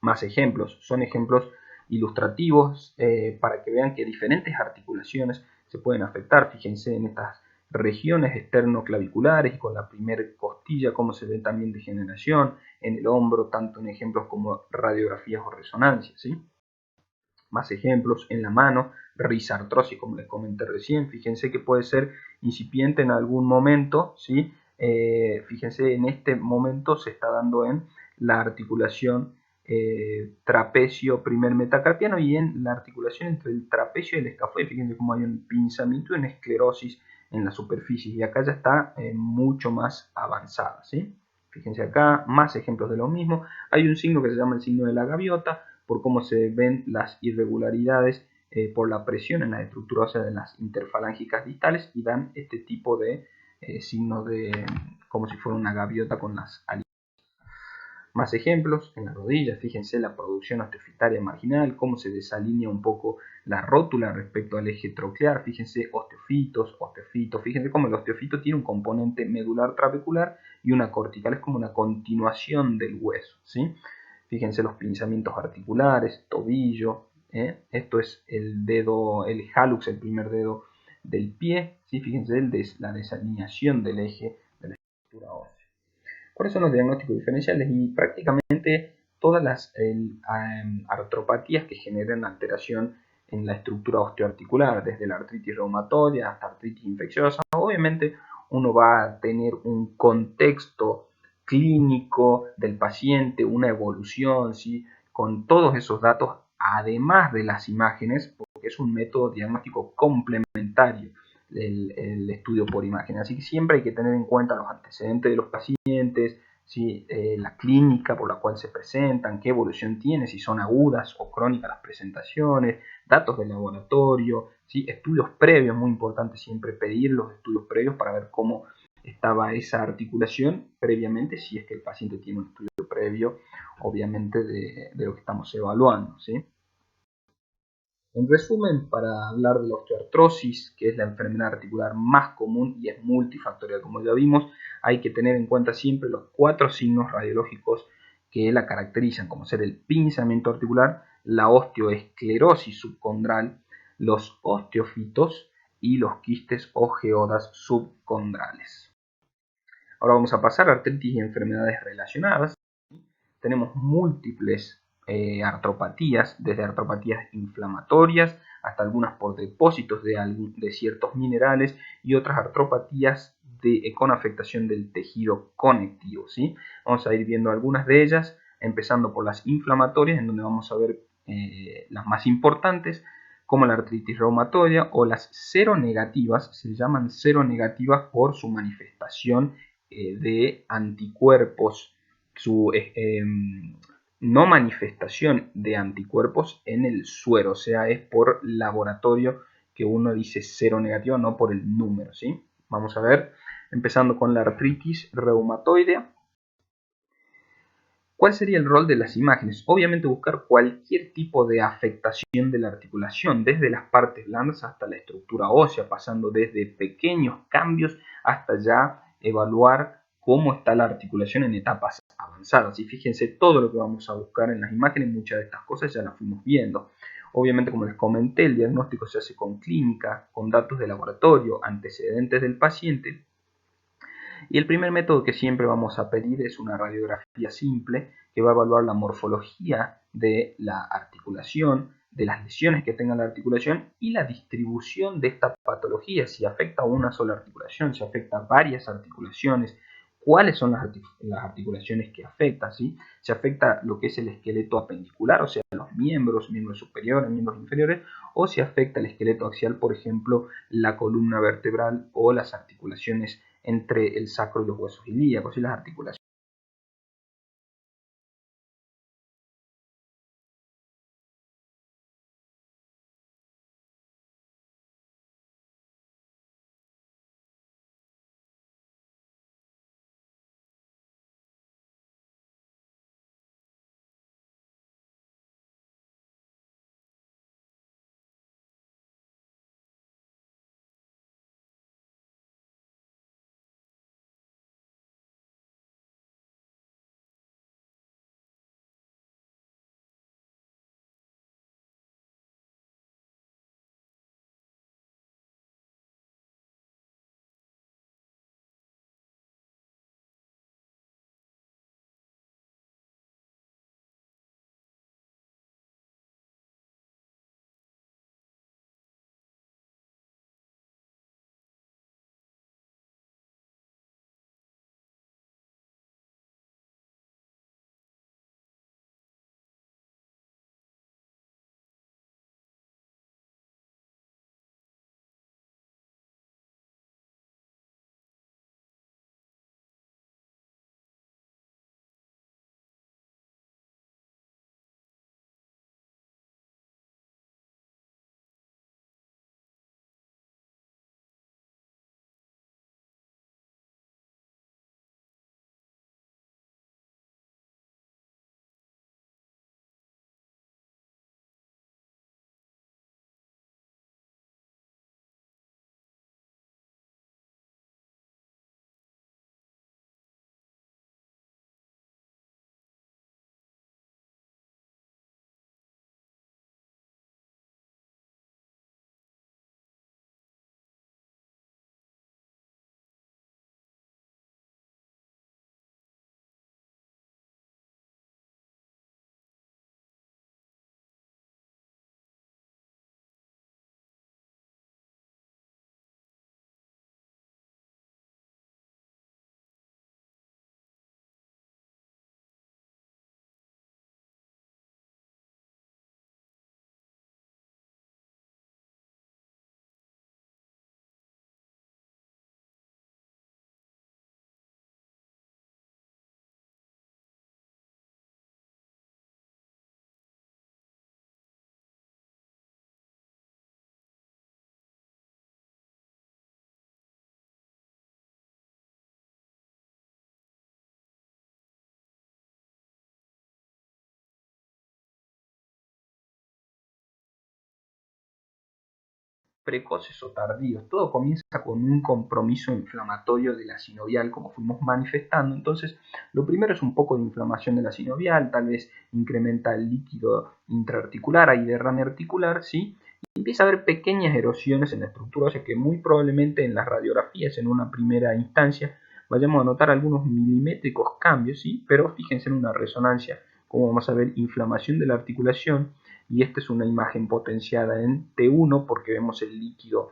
Más ejemplos, son ejemplos ilustrativos para que vean que diferentes articulaciones se pueden afectar. Fíjense en estas regiones externoclaviculares y con la primera costilla cómo se ve también degeneración, en el hombro, tanto en ejemplos como radiografías o resonancias, ¿sí? Más ejemplos en la mano, risartrosis, como les comenté recién. Fíjense que puede ser incipiente en algún momento, ¿sí? Fíjense, en este momento se está dando en la articulación trapecio primer metacarpiano y en la articulación entre el trapecio y el escafoide. Fíjense cómo hay un pinzamiento y una esclerosis en la superficie, y acá ya está mucho más avanzada, ¿sí? Fíjense acá, más ejemplos de lo mismo. Hay un signo que se llama el signo de la gaviota, por cómo se ven las irregularidades por la presión en la estructura ósea de las interfalángicas distales, y dan este tipo de signo de como si fuera una gaviota con las alitas. Más ejemplos, en las rodillas, fíjense la producción osteofitaria marginal, cómo se desalinea un poco la rótula respecto al eje troclear. Fíjense osteofitos, fíjense cómo el osteofito tiene un componente medular trabecular y una cortical, es como una continuación del hueso, ¿sí? Fíjense los pinzamientos articulares, tobillo, esto es el dedo, el hallux, el primer dedo del pie, ¿sí? Fíjense la desalineación del eje de la estructura ósea. ¿Cuáles son los diagnósticos diferenciales? Y prácticamente todas las artropatías que generan alteración en la estructura osteoarticular, desde la artritis reumatoidea hasta artritis infecciosa. Obviamente uno va a tener un contexto clínico del paciente, una evolución, ¿sí? Con todos esos datos, además de las imágenes, porque es un método diagnóstico complementario el estudio por imagen. Así que siempre hay que tener en cuenta los antecedentes de los pacientes, ¿sí? La clínica por la cual se presentan, qué evolución tiene, si son agudas o crónicas las presentaciones, datos del laboratorio, ¿sí? Estudios previos, muy importante siempre pedir los estudios previos para ver cómo estaba esa articulación previamente, si es que el paciente tiene un estudio previo, obviamente, de lo que estamos evaluando, ¿sí? En resumen, para hablar de la osteoartrosis, que es la enfermedad articular más común y es multifactorial, como ya vimos, hay que tener en cuenta siempre los 4 signos radiológicos que la caracterizan, como ser el pinzamiento articular, la osteoesclerosis subcondral, los osteofitos y los quistes o geodas subcondrales. Ahora vamos a pasar a artritis y enfermedades relacionadas. Tenemos múltiples artropatías, desde artropatías inflamatorias hasta algunas por depósitos de ciertos minerales, y otras artropatías con afectación del tejido conectivo, ¿sí? Vamos a ir viendo algunas de ellas, empezando por las inflamatorias, en donde vamos a ver las más importantes, como la artritis reumatoidea, o las seronegativas. Se llaman seronegativas por su manifestación de anticuerpos, su no manifestación de anticuerpos en el suero, o sea, es por laboratorio que uno dice cero negativo, no por el número, ¿sí? Vamos a ver, empezando con la artritis reumatoidea. ¿Cuál sería el rol de las imágenes? Obviamente buscar cualquier tipo de afectación de la articulación, desde las partes blandas hasta la estructura ósea, pasando desde pequeños cambios hasta ya evaluar cómo está la articulación en etapas avanzadas. Y fíjense todo lo que vamos a buscar en las imágenes, muchas de estas cosas ya las fuimos viendo. Obviamente, como les comenté, el diagnóstico se hace con clínica, con datos de laboratorio, antecedentes del paciente. Y el primer método que siempre vamos a pedir es una radiografía simple, que va a evaluar la morfología de la articulación, de las lesiones que tenga la articulación y la distribución de esta patología, si afecta a una sola articulación, si afecta a varias articulaciones, cuáles son las articulaciones que afecta, ¿sí? Si afecta lo que es el esqueleto apendicular, o sea, los miembros superiores, miembros inferiores, o si afecta el esqueleto axial, por ejemplo, la columna vertebral o las articulaciones entre el sacro y los huesos ilíacos y las articulaciones. precoces o tardíos. Todo comienza con un compromiso inflamatorio de la sinovial, como fuimos manifestando. Entonces, lo primero es un poco de inflamación de la sinovial, tal vez incrementa el líquido intraarticular, hay derrame articular, ¿sí? Y empieza a haber pequeñas erosiones en la estructura ósea que muy probablemente en las radiografías, en una primera instancia, vayamos a notar algunos milimétricos cambios, ¿sí? Pero fíjense en una resonancia, como vamos a ver inflamación de la articulación, y esta es una imagen potenciada en T1 porque vemos el líquido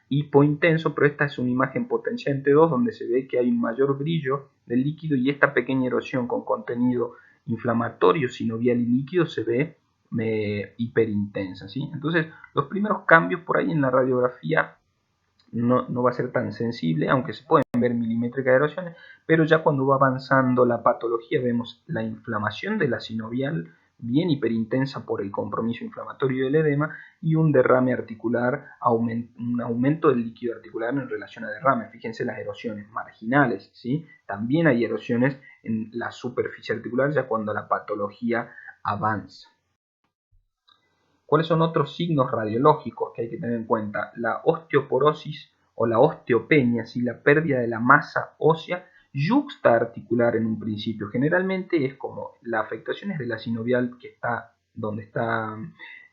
hipointenso, pero esta es una imagen potenciada en T2 donde se ve que hay un mayor brillo del líquido y esta pequeña erosión con contenido inflamatorio sinovial y líquido se ve hiperintensa, ¿sí? Entonces, los primeros cambios por ahí en la radiografía no va a ser tan sensible, aunque se pueden ver milimétricas erosiones, pero ya cuando va avanzando la patología vemos la inflamación de la sinovial bien hiperintensa por el compromiso inflamatorio del edema y un derrame articular, un aumento del líquido articular en relación a derrame. Fíjense las erosiones marginales, ¿sí? También hay erosiones en la superficie articular ya cuando la patología avanza. ¿Cuáles son otros signos radiológicos que hay que tener en cuenta? La osteoporosis o la osteopenia, ¿sí? La pérdida de la masa ósea yuxtaarticular en un principio. Generalmente es como la afectación es de la sinovial que está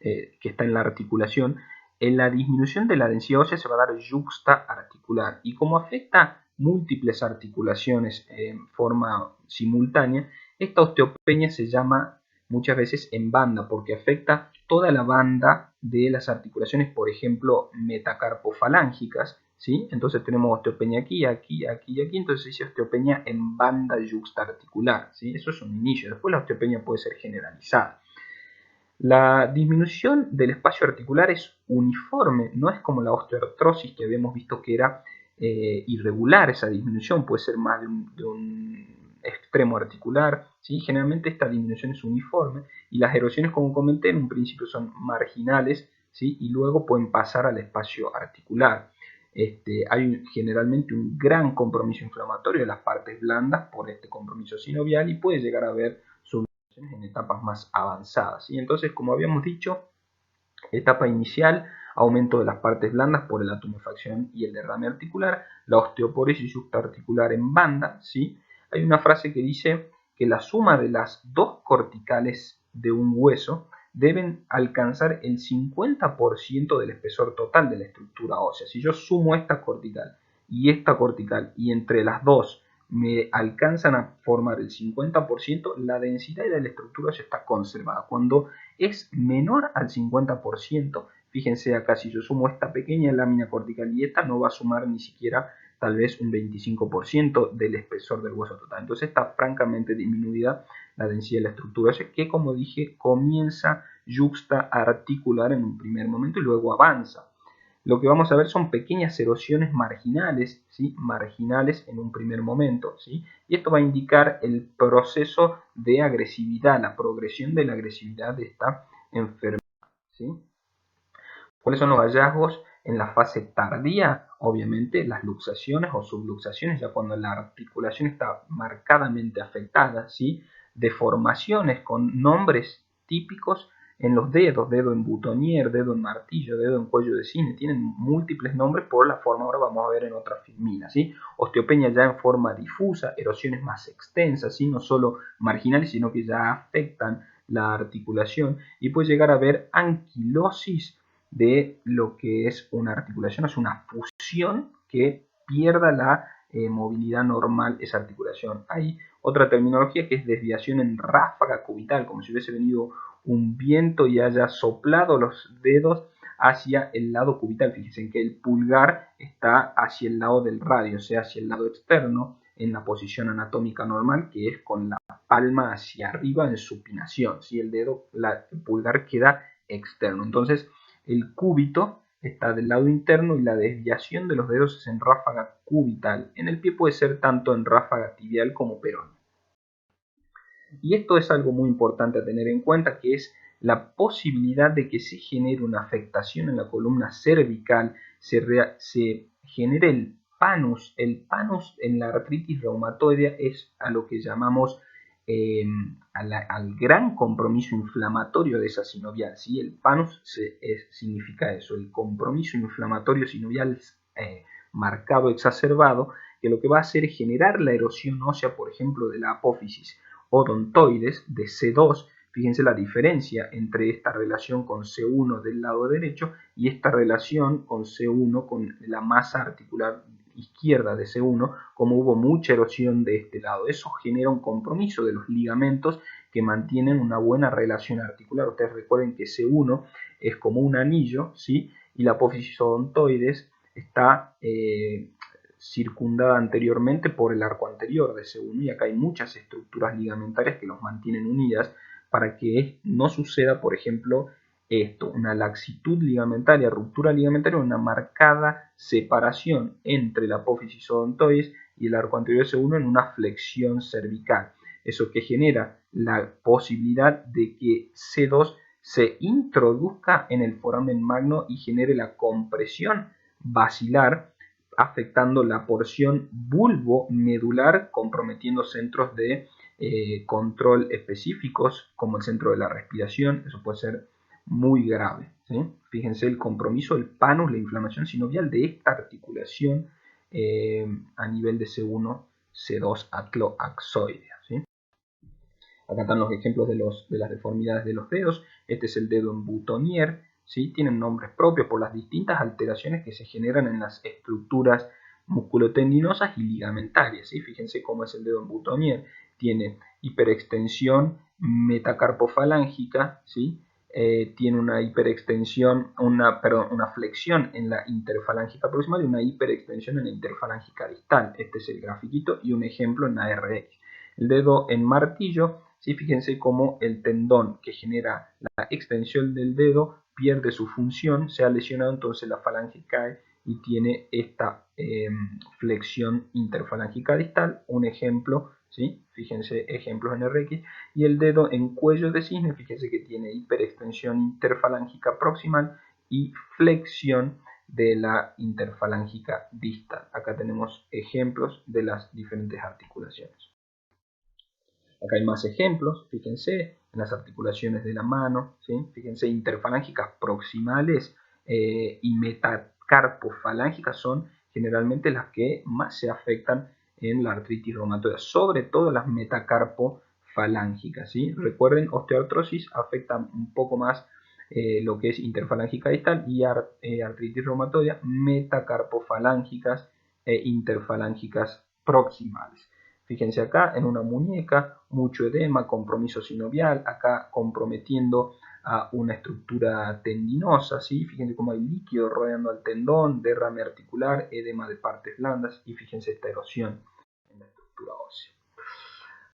que está en la articulación. En la disminución de la densidad ósea se va a dar yuxtaarticular y como afecta múltiples articulaciones en forma simultánea, esta osteopenia se llama muchas veces en banda porque afecta toda la banda de las articulaciones, por ejemplo, metacarpofalángicas, ¿sí? Entonces tenemos osteopenia aquí, aquí, aquí y aquí, entonces se dice osteopenia en banda yuxtaarticular, ¿sí? Eso es un inicio, después la osteopenia puede ser generalizada. La disminución del espacio articular es uniforme, no es como la osteoartrosis que habíamos visto que era irregular esa disminución, puede ser más de un extremo articular, ¿sí? Generalmente esta disminución es uniforme y las erosiones, como comenté, en un principio son marginales, ¿sí? Y luego pueden pasar al espacio articular. Hay generalmente un gran compromiso inflamatorio de las partes blandas por este compromiso sinovial y puede llegar a haber en etapas más avanzadas. Y entonces, como habíamos dicho, etapa inicial, aumento de las partes blandas por la tumefacción y el derrame articular, la osteoporosis yuxtaarticular en banda, ¿sí? Hay una frase que dice que la suma de las dos corticales de un hueso deben alcanzar el 50% del espesor total de la estructura ósea. Si yo sumo esta cortical y entre las dos me alcanzan a formar el 50%, la densidad de la estructura ya está conservada. Cuando es menor al 50%, fíjense acá, si yo sumo esta pequeña lámina cortical y esta, no va a sumar ni siquiera tal vez un 25% del espesor del hueso total. Entonces está francamente disminuida la densidad de la estructura, que como dije, comienza yuxtaarticular en un primer momento y luego avanza. Lo que vamos a ver son pequeñas erosiones marginales, ¿sí? Marginales en un primer momento, ¿sí? Y esto va a indicar el proceso de agresividad, la progresión de la agresividad de esta enfermedad, ¿sí? ¿Cuáles son los hallazgos en la fase tardía? Obviamente las luxaciones o subluxaciones, ya cuando la articulación está marcadamente afectada, ¿sí? Deformaciones con nombres típicos en los dedos, dedo en boutonniere, dedo en martillo, dedo en cuello de cine, tienen múltiples nombres por la forma, ahora vamos a ver en otra filmina, ¿sí? Osteopenia ya en forma difusa, erosiones más extensas, ¿sí? No solo marginales, sino que ya afectan la articulación y puede llegar a haber anquilosis de lo que es una articulación, es una fusión que pierda la movilidad normal esa articulación. Hay otra terminología que es desviación en ráfaga cubital, como si hubiese venido un viento y haya soplado los dedos hacia el lado cubital. Fíjense que el pulgar está hacia el lado del radio, o sea, hacia el lado externo, en la posición anatómica normal, que es con la palma hacia arriba en supinación. ¿Sí? El pulgar queda externo. Entonces, el cúbito está del lado interno y la desviación de los dedos es en ráfaga cubital. En el pie puede ser tanto en ráfaga tibial como peronea. Y esto es algo muy importante a tener en cuenta, que es la posibilidad de que se genere una afectación en la columna cervical, se genere el panus. El panus en la artritis reumatoidea es a lo que llamamos al gran compromiso inflamatorio de esa sinovial, ¿sí? El PANUS significa eso, el compromiso inflamatorio sinovial marcado, exacerbado, que lo que va a hacer es generar la erosión ósea, por ejemplo, de la apófisis odontoides de C2. Fíjense la diferencia entre esta relación con C1 del lado derecho y esta relación con C1 con la masa articular izquierda de C1, como hubo mucha erosión de este lado. Eso genera un compromiso de los ligamentos que mantienen una buena relación articular. Ustedes recuerden que C1 es como un anillo, ¿sí? Y la apófisis odontoides está circundada anteriormente por el arco anterior de C1, y acá hay muchas estructuras ligamentarias que los mantienen unidas para que no suceda, por ejemplo, esto, una laxitud ligamentaria, ruptura ligamentaria, una marcada separación entre la apófisis odontoides y el arco anterior de C1 en una flexión cervical. Eso que genera la posibilidad de que C2 se introduzca en el foramen magno y genere la compresión basilar, afectando la porción bulbo-medular, comprometiendo centros de control específicos como el centro de la respiración. Eso puede ser muy grave, ¿sí? Fíjense el compromiso, el PANUS, la inflamación sinovial de esta articulación a nivel de C1, C2 atloaxoidea, ¿sí? Acá están los ejemplos de las deformidades de los dedos. Este es el dedo en boutonniere, ¿sí? Tienen nombres propios por las distintas alteraciones que se generan en las estructuras musculotendinosas y ligamentarias, ¿sí? Fíjense cómo es el dedo en boutonniere. Tiene hiperextensión metacarpofalángica, ¿sí? Tiene una hiperextensión, una flexión en la interfalángica proximal y una hiperextensión en la interfalángica distal. Este es el grafiquito y un ejemplo en la RX. El dedo en martillo, ¿sí? Fíjense cómo el tendón que genera la extensión del dedo pierde su función, se ha lesionado, entonces la falange cae y tiene esta flexión interfalángica distal. Un ejemplo, ¿sí? Fíjense ejemplos en RX. Y el dedo en cuello de cisne, fíjense que tiene hiperextensión interfalángica proximal y flexión de la interfalángica distal. Acá tenemos ejemplos de las diferentes articulaciones. Acá hay más ejemplos, fíjense, en las articulaciones de la mano, ¿sí? Fíjense, interfalángicas proximales y metacarpofalángicas son generalmente las que más se afectan en la artritis reumatoide, sobre todo las metacarpofalángicas, ¿sí? Recuerden, osteoartrosis afecta un poco más lo que es interfalángica distal, y artritis reumatoide, metacarpofalángicas e interfalángicas proximales. Fíjense acá en una muñeca, mucho edema, compromiso sinovial, acá comprometiendo a una estructura tendinosa, ¿sí? Fíjense cómo hay líquido rodeando al tendón, derrame articular, edema de partes blandas, y fíjense esta erosión en la estructura ósea.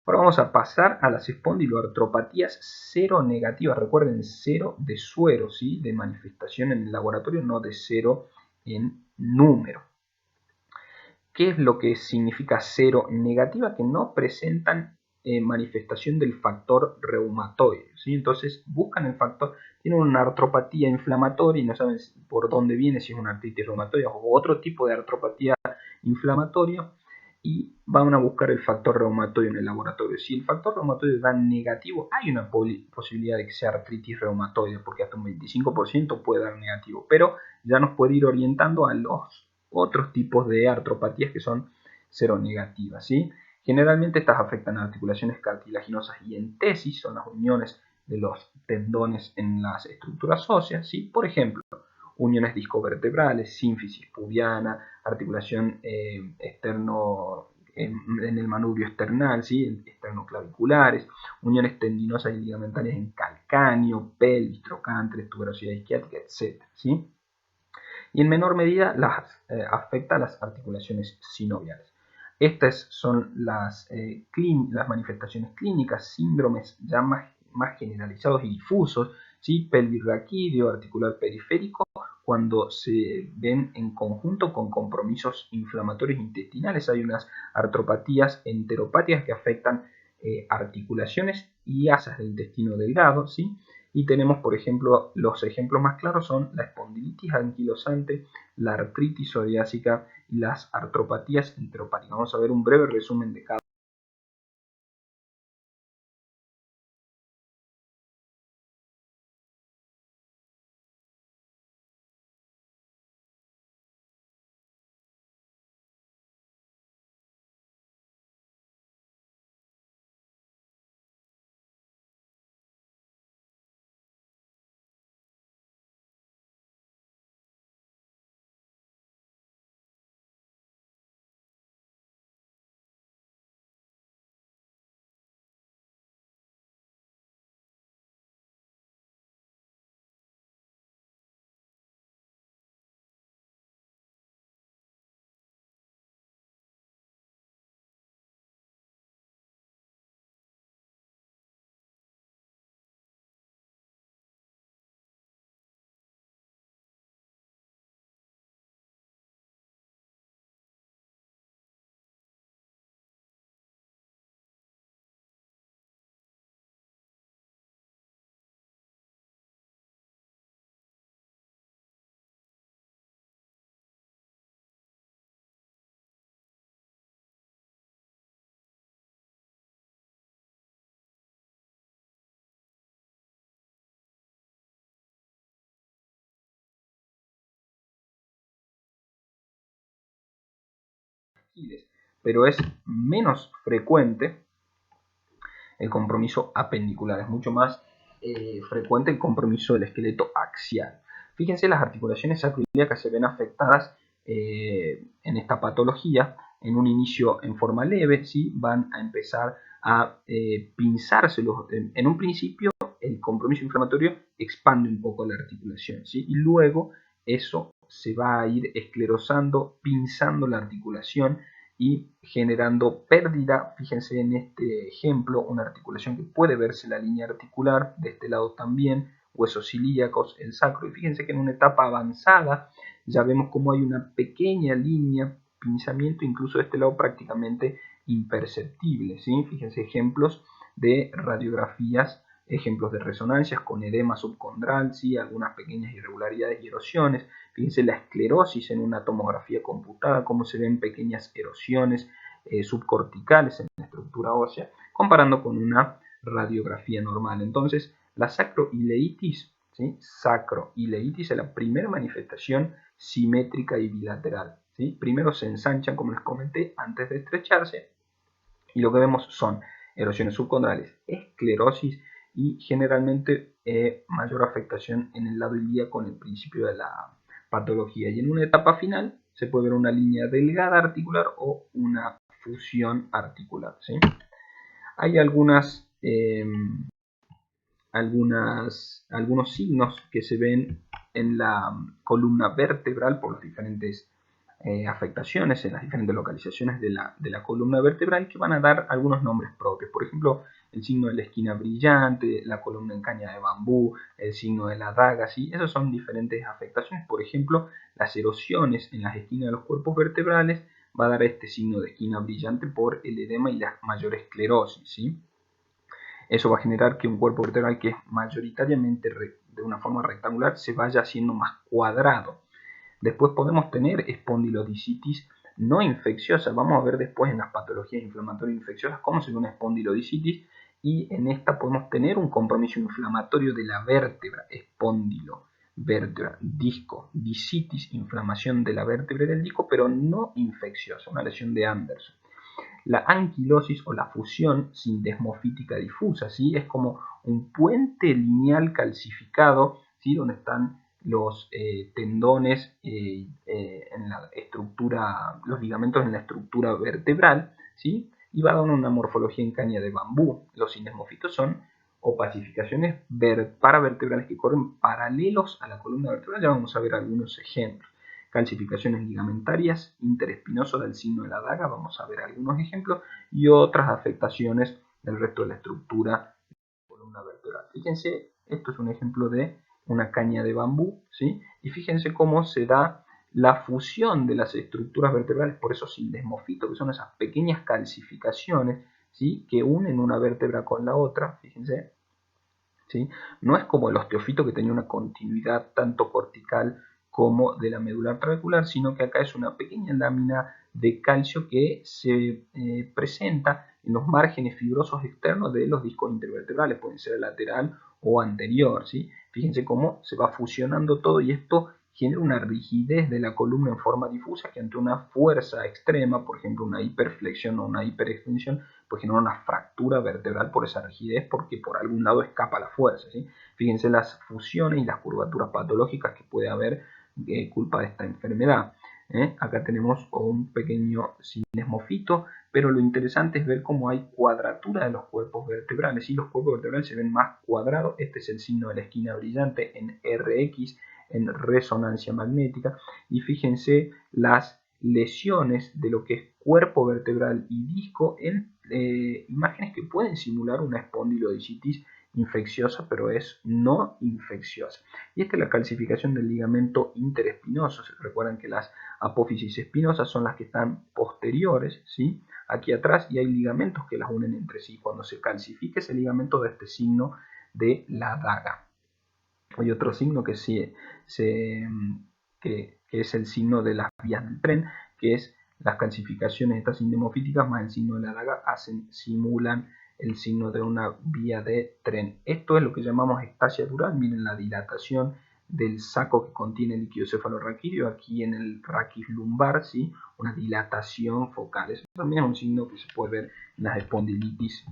Ahora vamos a pasar a las espondiloartropatías seronegativas. Recuerden, cero de suero, ¿sí? De manifestación en el laboratorio, no de cero en número. ¿Qué es lo que significa cero negativa? Que no presentan manifestación del factor reumatoide, ¿sí? Entonces buscan el factor, tienen una artropatía inflamatoria y no saben por dónde viene, si es una artritis reumatoide o otro tipo de artropatía inflamatoria, y van a buscar el factor reumatoide en el laboratorio. Si el factor reumatoide da negativo, hay una posibilidad de que sea artritis reumatoide, porque hasta un 25% puede dar negativo, pero ya nos puede ir orientando a los otros tipos de artropatías que son seronegativas, ¿sí? Generalmente estas afectan a articulaciones cartilaginosas y entesis, son las uniones de los tendones en las estructuras óseas, ¿sí? Por ejemplo, uniones discovertebrales, sínfisis pubiana, articulación externo en el manubrio esternal, ¿sí? Esternoclaviculares, uniones tendinosas y ligamentarias en calcáneo, pelvis, trocánter, tuberosidad isquiática, etc., ¿sí? Y en menor medida afecta a las articulaciones sinoviales. Estas son las manifestaciones clínicas, síndromes ya más generalizados y difusos, ¿sí? Pelvirraquídeo, articular periférico, cuando se ven en conjunto con compromisos inflamatorios intestinales. Hay unas artropatías enteropáticas que afectan articulaciones y asas del intestino delgado, ¿sí? Y tenemos, por ejemplo, los ejemplos más claros son la espondilitis anquilosante, la artritis psoriásica y las artropatías enteropáticas. Vamos a ver un breve resumen de cada Aquiles, pero es menos frecuente el compromiso apendicular, es mucho más frecuente el compromiso del esqueleto axial. Fíjense, las articulaciones sacroiliacas se ven afectadas en esta patología en un inicio en forma leve, ¿sí? Van a empezar a pinzárselos. En un principio el compromiso inflamatorio expande un poco la articulación, ¿sí? Y luego eso se va a ir esclerosando, pinzando la articulación y generando pérdida. Fíjense en este ejemplo, una articulación que puede verse la línea articular, de este lado también, huesos ilíacos, el sacro, y fíjense que en una etapa avanzada ya vemos como hay una pequeña línea, pinzamiento, incluso de este lado prácticamente imperceptible, ¿sí? Fíjense ejemplos de radiografías, ejemplos de resonancias con edema subcondral, ¿sí? Algunas pequeñas irregularidades y erosiones. Fíjense la esclerosis en una tomografía computada, cómo se ven pequeñas erosiones subcorticales en la estructura ósea, comparando con una radiografía normal. Entonces, la sacroileitis, ¿sí? Sacroileitis es la primera manifestación simétrica y bilateral, ¿sí? Primero se ensanchan, como les comenté, antes de estrecharse, y lo que vemos son erosiones subcondrales, esclerosis y generalmente mayor afectación en el lado ilíaco en el principio de la patología. Y en una etapa final se puede ver una línea delgada articular o una fusión articular, ¿sí? Hay algunos signos que se ven en la columna vertebral por las diferentes afectaciones en las diferentes localizaciones de la columna vertebral, que van a dar algunos nombres propios. Por ejemplo, el signo de la esquina brillante, la columna en caña de bambú, el signo de la daga, ¿sí? Esas son diferentes afectaciones. Por ejemplo, las erosiones en las esquinas de los cuerpos vertebrales va a dar este signo de esquina brillante por el edema y la mayor esclerosis, ¿sí? Eso va a generar que un cuerpo vertebral que es mayoritariamente de una forma rectangular se vaya haciendo más cuadrado. Después podemos tener espondilodicitis no infecciosa. Vamos a ver después en las patologías inflamatorias infecciosas cómo se ve una espondilodicitis, y en esta podemos tener un compromiso inflamatorio de la vértebra, espóndilo, vértebra, disco, dicitis, inflamación de la vértebra del disco, pero no infecciosa, una lesión de Anderson. La anquilosis o la fusión sindesmofítica difusa, ¿sí? Es como un puente lineal calcificado, ¿sí? Donde están los tendones en la estructura, los ligamentos en la estructura vertebral, ¿sí? Y va a dar una morfología en caña de bambú. Los sindesmofitos son opacificaciones paravertebrales que corren paralelos a la columna vertebral. Ya vamos a ver algunos ejemplos. Calcificaciones ligamentarias, interespinoso del signo de la daga, vamos a ver algunos ejemplos, y otras afectaciones del resto de la estructura de la columna vertebral. Fíjense, esto es un ejemplo de una caña de bambú, ¿sí? Y fíjense cómo se da la fusión de las estructuras vertebrales por esos sindesmofitos, que son esas pequeñas calcificaciones, ¿sí? Que unen una vértebra con la otra, fíjense, ¿sí? No es como el osteofito, que tenía una continuidad tanto cortical como de la medular trabecular, sino que acá es una pequeña lámina de calcio que se presenta en los márgenes fibrosos externos de los discos intervertebrales, pueden ser lateral o anterior, ¿sí? Fíjense cómo se va fusionando todo, y esto genera una rigidez de la columna en forma difusa que ante una fuerza extrema, por ejemplo una hiperflexión o una hiperextensión, pues genera una fractura vertebral por esa rigidez, porque por algún lado escapa la fuerza, ¿sí? Fíjense las fusiones y las curvaturas patológicas que puede haber culpa de esta enfermedad. Acá tenemos un pequeño sindesmofito, pero lo interesante es ver cómo hay cuadratura de los cuerpos vertebrales, y los cuerpos vertebrales se ven más cuadrados. Este es el signo de la esquina brillante en RX, en resonancia magnética, y fíjense las lesiones de lo que es cuerpo vertebral y disco en imágenes que pueden simular una espondilodicitis infecciosa, pero es no infecciosa. Y esta es la calcificación del ligamento interespinoso. Recuerdan que las apófisis espinosas son las que están posteriores, ¿sí? Aquí atrás, y hay ligamentos que las unen entre sí. Cuando se calcifica ese ligamento, da este signo de la daga. Hay otro signo que es el signo de las vías del tren, que es las calcificaciones de estas sindemofíticas más el signo de la daga simulan el signo de una vía de tren. Esto es lo que llamamos ectasia dural. Miren la dilatación del saco que contiene el líquido cefalorraquídeo, aquí en el raquis lumbar, ¿sí? Una dilatación focal. Eso también es un signo que se puede ver en las espondilitis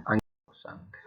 anquilosantes.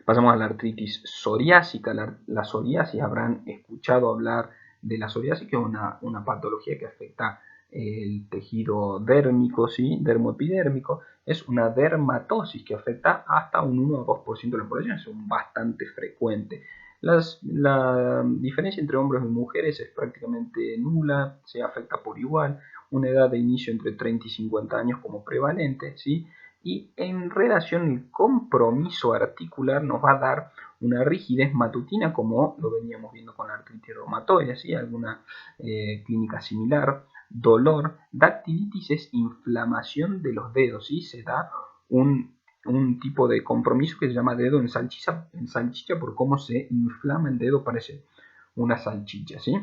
Pasamos a la artritis psoriásica. La psoriasis, habrán escuchado hablar de la psoriasis, que es una patología que afecta el tejido dérmico, ¿sí? Dermoepidérmico. Es una dermatosis que afecta hasta un 1 o 2% de la población, es bastante frecuente. La diferencia entre hombres y mujeres es prácticamente nula, se afecta por igual, una edad de inicio entre 30 y 50 años como prevalente, ¿sí? Y en relación al compromiso articular nos va a dar una rigidez matutina, como lo veníamos viendo con la artritis reumatoide, ¿sí? Alguna clínica similar. Dolor, dactilitis es inflamación de los dedos, ¿sí? Se da un tipo de compromiso que se llama dedo en salchicha por cómo se inflama el dedo, parece una salchicha, ¿sí?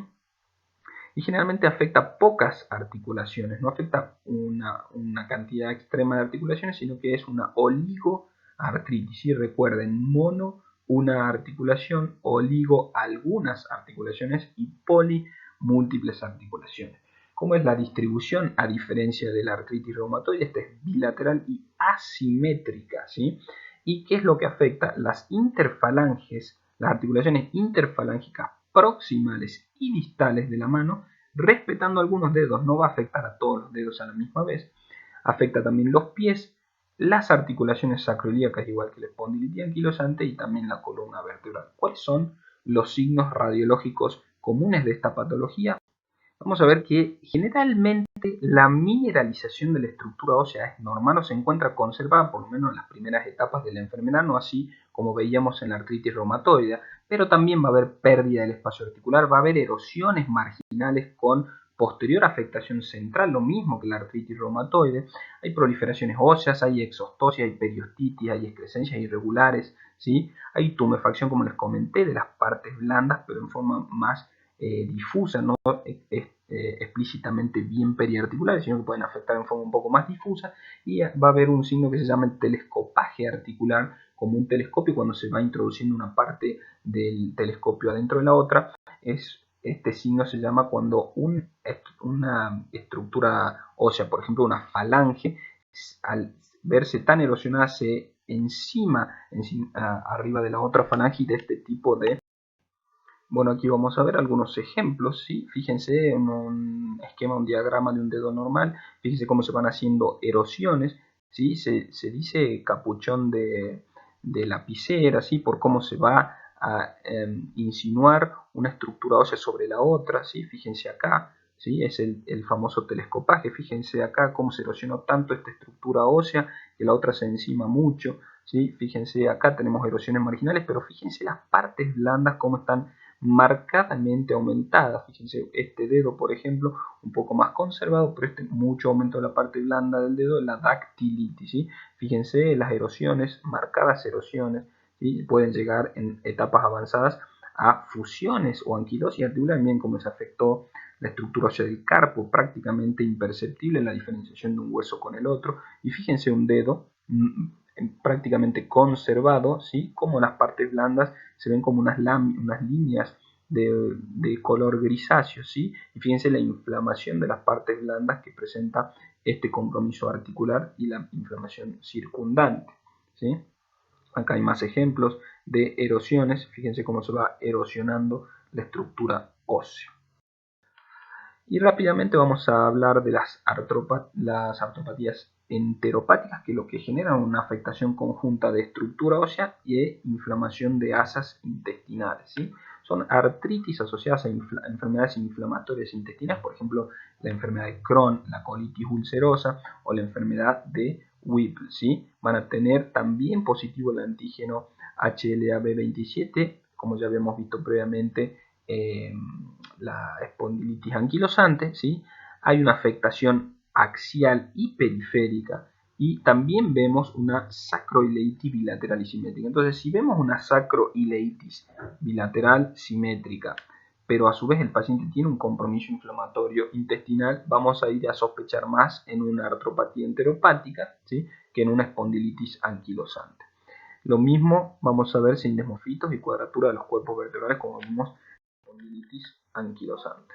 Y generalmente afecta pocas articulaciones, no afecta una cantidad extrema de articulaciones, sino que es una oligoartritis. ¿Sí? Recuerden, mono una articulación, oligo algunas articulaciones y poli múltiples articulaciones. ¿Cómo es la distribución? A diferencia de la artritis reumatoide, esta es bilateral y asimétrica, ¿sí? ¿Y qué es lo que afecta? Las interfalanges, las articulaciones interfalángicas proximales y distales de la mano, respetando algunos dedos, no va a afectar a todos los dedos a la misma vez. Afecta también los pies, las articulaciones sacroiliacas, igual que la espondilitis anquilosante, y también la columna vertebral. ¿Cuáles son los signos radiológicos comunes de esta patología? Vamos a ver que generalmente la mineralización de la estructura ósea es normal o se encuentra conservada por lo menos en las primeras etapas de la enfermedad, no así como veíamos en la artritis reumatoide, pero también va a haber pérdida del espacio articular, va a haber erosiones marginales con posterior afectación central, lo mismo que la artritis reumatoide. Hay proliferaciones óseas, hay exostosis, hay periostitis, hay excrescencias irregulares, ¿sí? Hay tumefacción, como les comenté, de las partes blandas, pero en forma más difusa, no explícitamente bien periarticulares, sino que pueden afectar en forma un poco más difusa, y va a haber un signo que se llama el telescopaje articular, como un telescopio cuando se va introduciendo una parte del telescopio adentro de la otra. Este signo se llama cuando una estructura ósea, por ejemplo una falange, al verse tan erosionada se encima arriba de la otra falange, y de este tipo de... Bueno, aquí vamos a ver algunos ejemplos, ¿sí? Fíjense en un esquema, un diagrama de un dedo normal, fíjense cómo se van haciendo erosiones, ¿sí? Se dice capuchón de lapicera, ¿sí? Por cómo se va a insinuar una estructura ósea sobre la otra, ¿sí? Fíjense acá, ¿sí? Es el famoso telescopaje, fíjense acá cómo se erosionó tanto esta estructura ósea que la otra se encima mucho, ¿sí? Fíjense acá tenemos erosiones marginales, pero fíjense las partes blandas cómo están marcadamente aumentada. Fíjense, este dedo, por ejemplo, un poco más conservado, pero mucho aumento de la parte blanda del dedo, la dactilitis, ¿sí? Fíjense las erosiones, marcadas erosiones, ¿sí? Pueden llegar en etapas avanzadas a fusiones o anquilosis articular, bien como se afectó la estructura ósea del carpo, prácticamente imperceptible en la diferenciación de un hueso con el otro. Y fíjense un dedo prácticamente conservado, ¿sí? Como las partes blandas se ven como unas líneas de color grisáceo, ¿sí? Y fíjense la inflamación de las partes blandas que presenta este compromiso articular y la inflamación circundante, ¿sí? Acá hay más ejemplos de erosiones, fíjense cómo se va erosionando la estructura ósea. Y rápidamente vamos a hablar de las artropatías enteropáticas, que lo que generan una afectación conjunta de estructura ósea y inflamación de asas intestinales, ¿sí? Son artritis asociadas a enfermedades inflamatorias intestinales, por ejemplo, la enfermedad de Crohn, la colitis ulcerosa o la enfermedad de Whipple, ¿sí? Van a tener también positivo el antígeno HLA-B27, como ya habíamos visto previamente, la espondilitis anquilosante, ¿sí? Hay una afectación axial y periférica, y también vemos una sacroileitis bilateral y simétrica. Entonces, si vemos una sacroileitis bilateral simétrica, pero a su vez el paciente tiene un compromiso inflamatorio intestinal, vamos a ir a sospechar más en una artropatía enteropática, ¿sí? Que en una espondilitis anquilosante. Lo mismo vamos a ver sin desmofitos y cuadratura de los cuerpos vertebrales como vimos con condilitis anquilosante.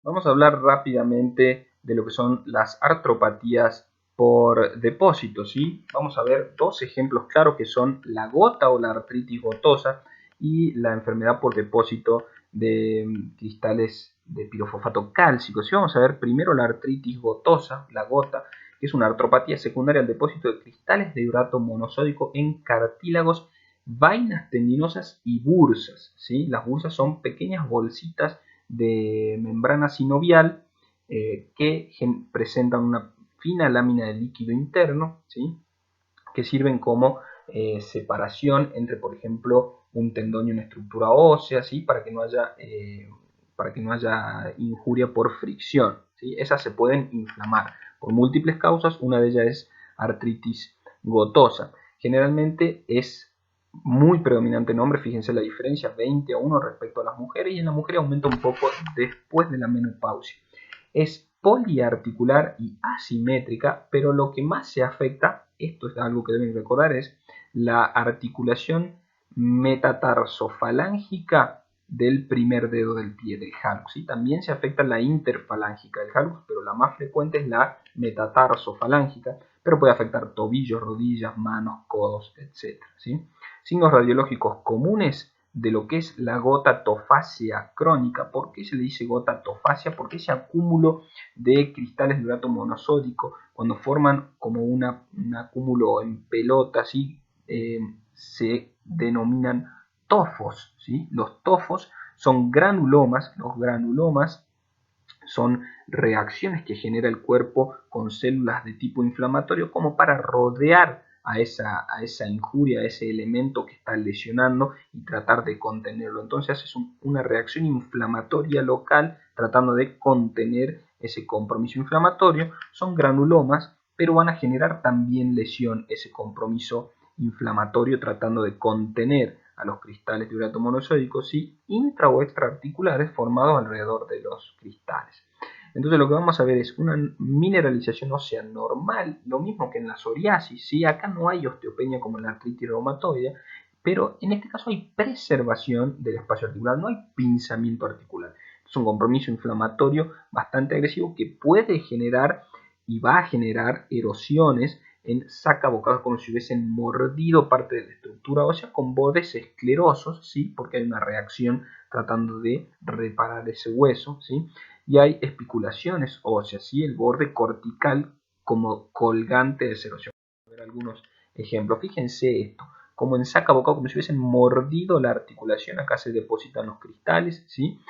Vamos a hablar rápidamente de lo que son las artropatías por depósito, ¿sí? Vamos a ver dos ejemplos claros que son la gota o la artritis gotosa y la enfermedad por depósito de cristales de pirofosfato cálcico. ¿Sí? Vamos a ver primero la artritis gotosa, la gota, que es una artropatía secundaria al depósito de cristales de urato monosódico en cartílagos, vainas tendinosas y bursas, ¿sí? Las bursas son pequeñas bolsitas de membrana sinovial que presentan una fina lámina de líquido interno, ¿sí? Que sirven como separación entre, por ejemplo, un tendón y una estructura ósea, ¿sí? Para que no haya injuria por fricción, ¿sí? Esas se pueden inflamar por múltiples causas, una de ellas es artritis gotosa. Generalmente es muy predominante en hombres, fíjense la diferencia, 20-1 respecto a las mujeres, y en la mujer aumenta un poco después de la menopausia. Es poliarticular y asimétrica, pero lo que más se afecta, esto es algo que deben recordar, es la articulación metatarsofalángica del primer dedo del pie, del hallux. ¿Sí? También se afecta la interfalángica del hallux, pero la más frecuente es la metatarsofalángica, pero puede afectar tobillos, rodillas, manos, codos, etc. ¿Sí? Signos radiológicos comunes de lo que es la gotatofasia crónica. ¿Por qué se le dice gotatofasia? Porque ese acúmulo de cristales de urato monosódico, cuando forman como un acúmulo en pelota, ¿sí? Se denominan tofos, ¿sí? Los tofos son granulomas, los granulomas son reacciones que genera el cuerpo con células de tipo inflamatorio como para rodear a esa injuria, a ese elemento que está lesionando y tratar de contenerlo. Entonces es una reacción inflamatoria local tratando de contener ese compromiso inflamatorio. Son granulomas, pero van a generar también lesión, ese compromiso inflamatorio tratando de contener a los cristales de urato monosódico, ¿sí? Intra o extraarticulares formados alrededor de los cristales. Entonces lo que vamos a ver es una mineralización ósea normal, lo mismo que en la psoriasis, ¿sí? Acá no hay osteopenia como en la artritis reumatoide, pero en este caso hay preservación del espacio articular, no hay pinzamiento articular. Es un compromiso inflamatorio bastante agresivo que puede generar y va a generar erosiones en sacabocados como si hubiesen mordido parte de la estructura ósea con bordes esclerosos, ¿sí? Porque hay una reacción tratando de reparar ese hueso, ¿sí? Y hay espiculaciones óseas, ¿sí? El borde cortical como colgante de erosión. Vamos a ver algunos ejemplos. Fíjense esto, como en sacabocado, como si hubiesen mordido la articulación, acá se depositan los cristales, ¿sí?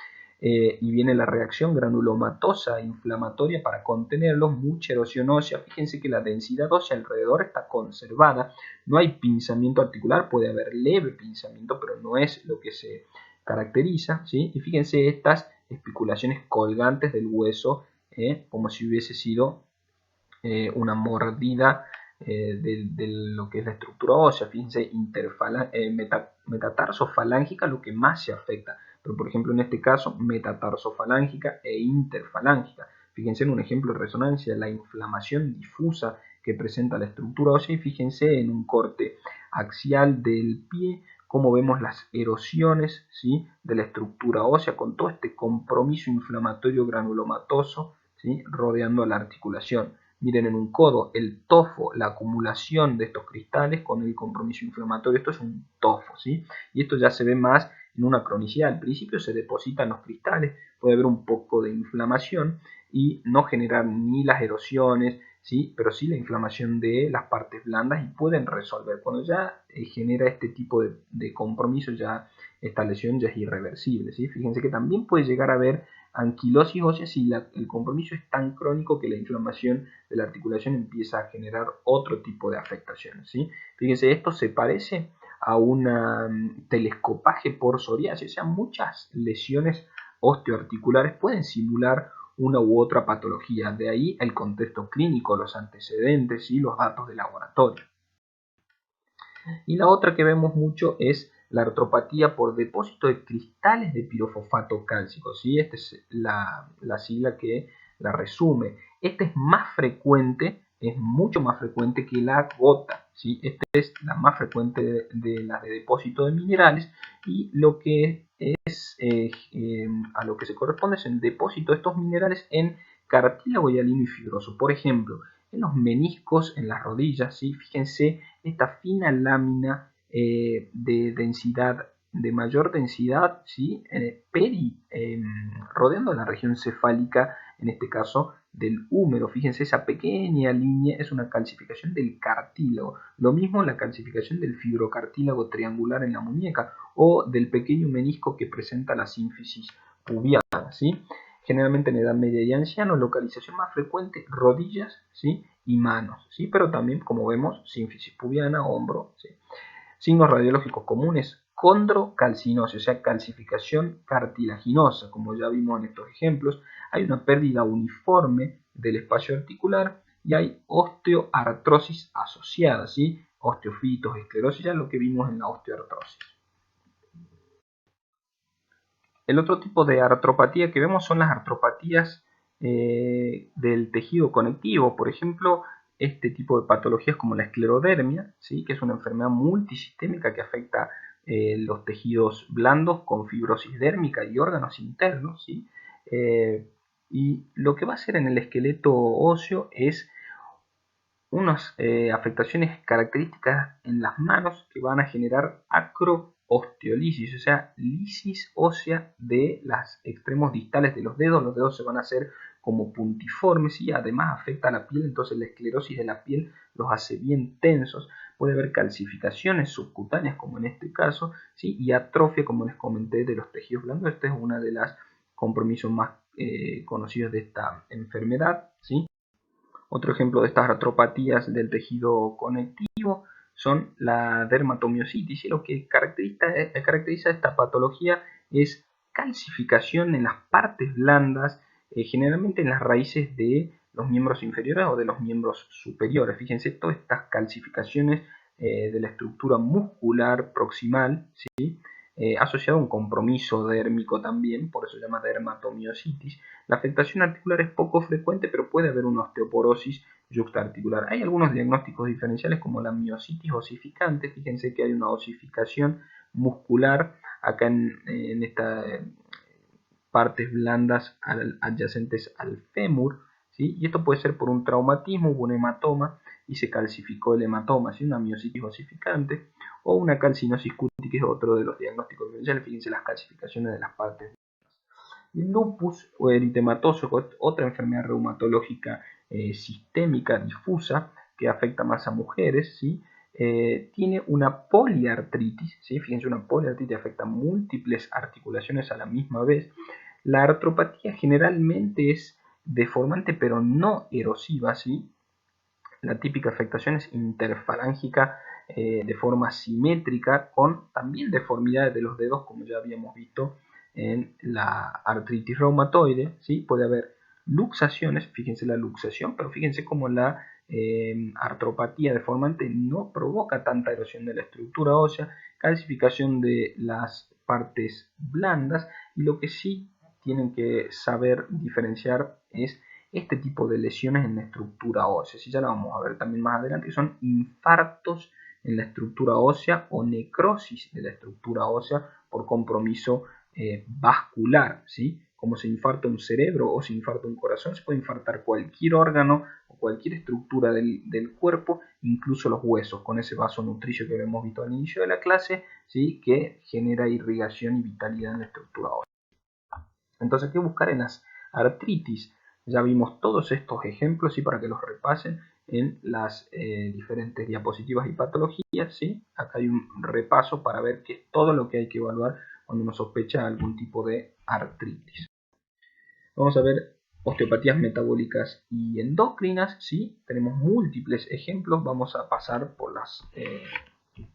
Y viene la reacción granulomatosa inflamatoria para contenerlos, mucha erosión ósea. Fíjense que la densidad ósea alrededor está conservada, no hay pinzamiento articular, puede haber leve pinzamiento, pero no es lo que se caracteriza, ¿sí? Y fíjense estas espiculaciones colgantes del hueso, como si hubiese sido una mordida de lo que es la estructura ósea. Fíjense, metatarsofalángica lo que más se afecta, pero por ejemplo en este caso metatarsofalángica e interfalángica. Fíjense en un ejemplo de resonancia, la inflamación difusa que presenta la estructura ósea, y fíjense en un corte axial del pie cómo vemos las erosiones, ¿sí? De la estructura ósea con todo este compromiso inflamatorio granulomatoso, ¿sí? Rodeando a la articulación. Miren en un codo el tofo, la acumulación de estos cristales con el compromiso inflamatorio. Esto es un tofo, ¿sí? Y esto ya se ve más en una cronicidad. Al principio se depositan los cristales, puede haber un poco de inflamación y no generar ni las erosiones, ¿sí? Pero sí la inflamación de las partes blandas, y pueden resolver. Cuando ya genera este tipo de compromiso, ya esta lesión ya es irreversible, ¿sí? Fíjense que también puede llegar a haber anquilosis ósea si el compromiso es tan crónico que la inflamación de la articulación empieza a generar otro tipo de afectaciones, ¿sí? Fíjense, esto se parece a un telescopaje por psoriasis, o sea, muchas lesiones osteoarticulares pueden simular una u otra patología, de ahí el contexto clínico, los antecedentes y los datos de laboratorio. Y la otra que vemos mucho es la artropatía por depósito de cristales de pirofosfato cálcico, ¿sí? Esta es la sigla que la resume. Este es más frecuente es mucho más frecuente que la gota, ¿sí? Esta es la más frecuente de las de depósito de minerales, y lo que es a lo que se corresponde es el depósito de estos minerales en cartílago hialino y fibroso. Por ejemplo, en los meniscos, en las rodillas, ¿sí? Fíjense esta fina lámina de densidad, de mayor densidad, ¿sí? Rodeando la región cefálica, en este caso del húmero. Fíjense, esa pequeña línea es una calcificación del cartílago. Lo mismo la calcificación del fibrocartílago triangular en la muñeca, o del pequeño menisco que presenta la sínfisis pubiana, ¿sí? Generalmente en edad media y anciano, localización más frecuente, rodillas, ¿sí? Y manos, ¿sí? Pero también, como vemos, sínfisis pubiana, hombro, ¿sí? Signos radiológicos comunes: condrocalcinosis, o sea, calcificación cartilaginosa, como ya vimos en estos ejemplos. Hay una pérdida uniforme del espacio articular y hay osteoartrosis asociada, ¿sí? Osteofitos, esclerosis, ya lo que vimos en la osteoartrosis. El otro tipo de artropatía que vemos son las artropatías del tejido conectivo. Por ejemplo, este tipo de patologías como la esclerodermia, ¿sí? Que es una enfermedad multisistémica que afecta los tejidos blandos con fibrosis dérmica y órganos internos, ¿sí? Y lo que va a hacer en el esqueleto óseo es unas afectaciones características en las manos que van a generar acroosteolisis, o sea, lisis ósea de los extremos distales de los dedos se van a hacer como puntiformes, y además afecta a la piel, entonces la esclerosis de la piel los hace bien tensos. Puede haber calcificaciones subcutáneas, como en este caso, ¿sí? Y atrofia, como les comenté, de los tejidos blandos. Esta es una de las compromisos más conocidos de esta enfermedad, ¿sí? Otro ejemplo de estas artropatías del tejido conectivo son la dermatomiositis, y lo que caracteriza esta patología es calcificación en las partes blandas, generalmente en las raíces de los miembros inferiores o de los miembros superiores. Fíjense, todas estas calcificaciones de la estructura muscular proximal, ¿sí? Asociado a un compromiso dérmico también, por eso se llama dermatomiositis. La afectación articular es poco frecuente, pero puede haber una osteoporosis yuxtaarticular. Hay algunos diagnósticos diferenciales como la miositis osificante. Fíjense que hay una osificación muscular acá en estas partes blandas adyacentes al fémur, ¿sí? Y esto puede ser por un traumatismo, hubo un hematoma y se calcificó el hematoma, ¿sí? Una miositis osificante, o una calcinosis cutis, que es otro de los diagnósticos diferenciales. Fíjense las calcificaciones de las partes. Lupus o eritematoso, otra enfermedad reumatológica sistémica difusa que afecta más a mujeres, ¿sí? Tiene una poliartritis, ¿sí? Fíjense, una poliartritis afecta múltiples articulaciones a la misma vez. La artropatía generalmente es deformante pero no erosiva, ¿sí? La típica afectación es interfalángica, de forma simétrica, con también deformidades de los dedos, como ya habíamos visto en la artritis reumatoide, ¿sí? Puede haber luxaciones, fíjense la luxación, pero fíjense cómo la artropatía deformante no provoca tanta erosión de la estructura ósea, calcificación de las partes blandas, y lo que sí tienen que saber diferenciar es este tipo de lesiones en la estructura ósea. Si ya la vamos a ver también más adelante, que son infartos en la estructura ósea o necrosis de la estructura ósea por compromiso vascular, ¿sí? Como se infarta un cerebro o se infarta un corazón, se puede infartar cualquier órgano o cualquier estructura del cuerpo, incluso los huesos, con ese vaso nutricio que hemos visto al inicio de la clase, ¿sí? Que genera irrigación y vitalidad en la estructura ósea. Entonces, ¿qué buscar en las artritis? Ya vimos todos estos ejemplos, ¿sí? Para que los repasen en las diferentes diapositivas y patologías, ¿sí? Acá hay un repaso para ver qué es todo lo que hay que evaluar cuando uno sospecha algún tipo de artritis. Vamos a ver osteopatías metabólicas y endocrinas, ¿sí? Tenemos múltiples ejemplos, vamos a pasar por las... vamos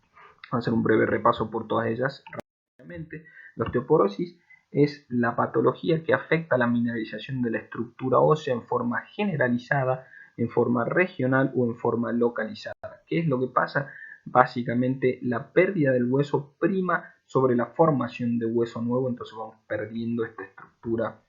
a hacer un breve repaso por todas ellas rápidamente. La osteoporosis es la patología que afecta la mineralización de la estructura ósea en forma generalizada, en forma regional o en forma localizada. ¿Qué es lo que pasa? Básicamente la pérdida del hueso prima sobre la formación de hueso nuevo, entonces vamos perdiendo esta estructura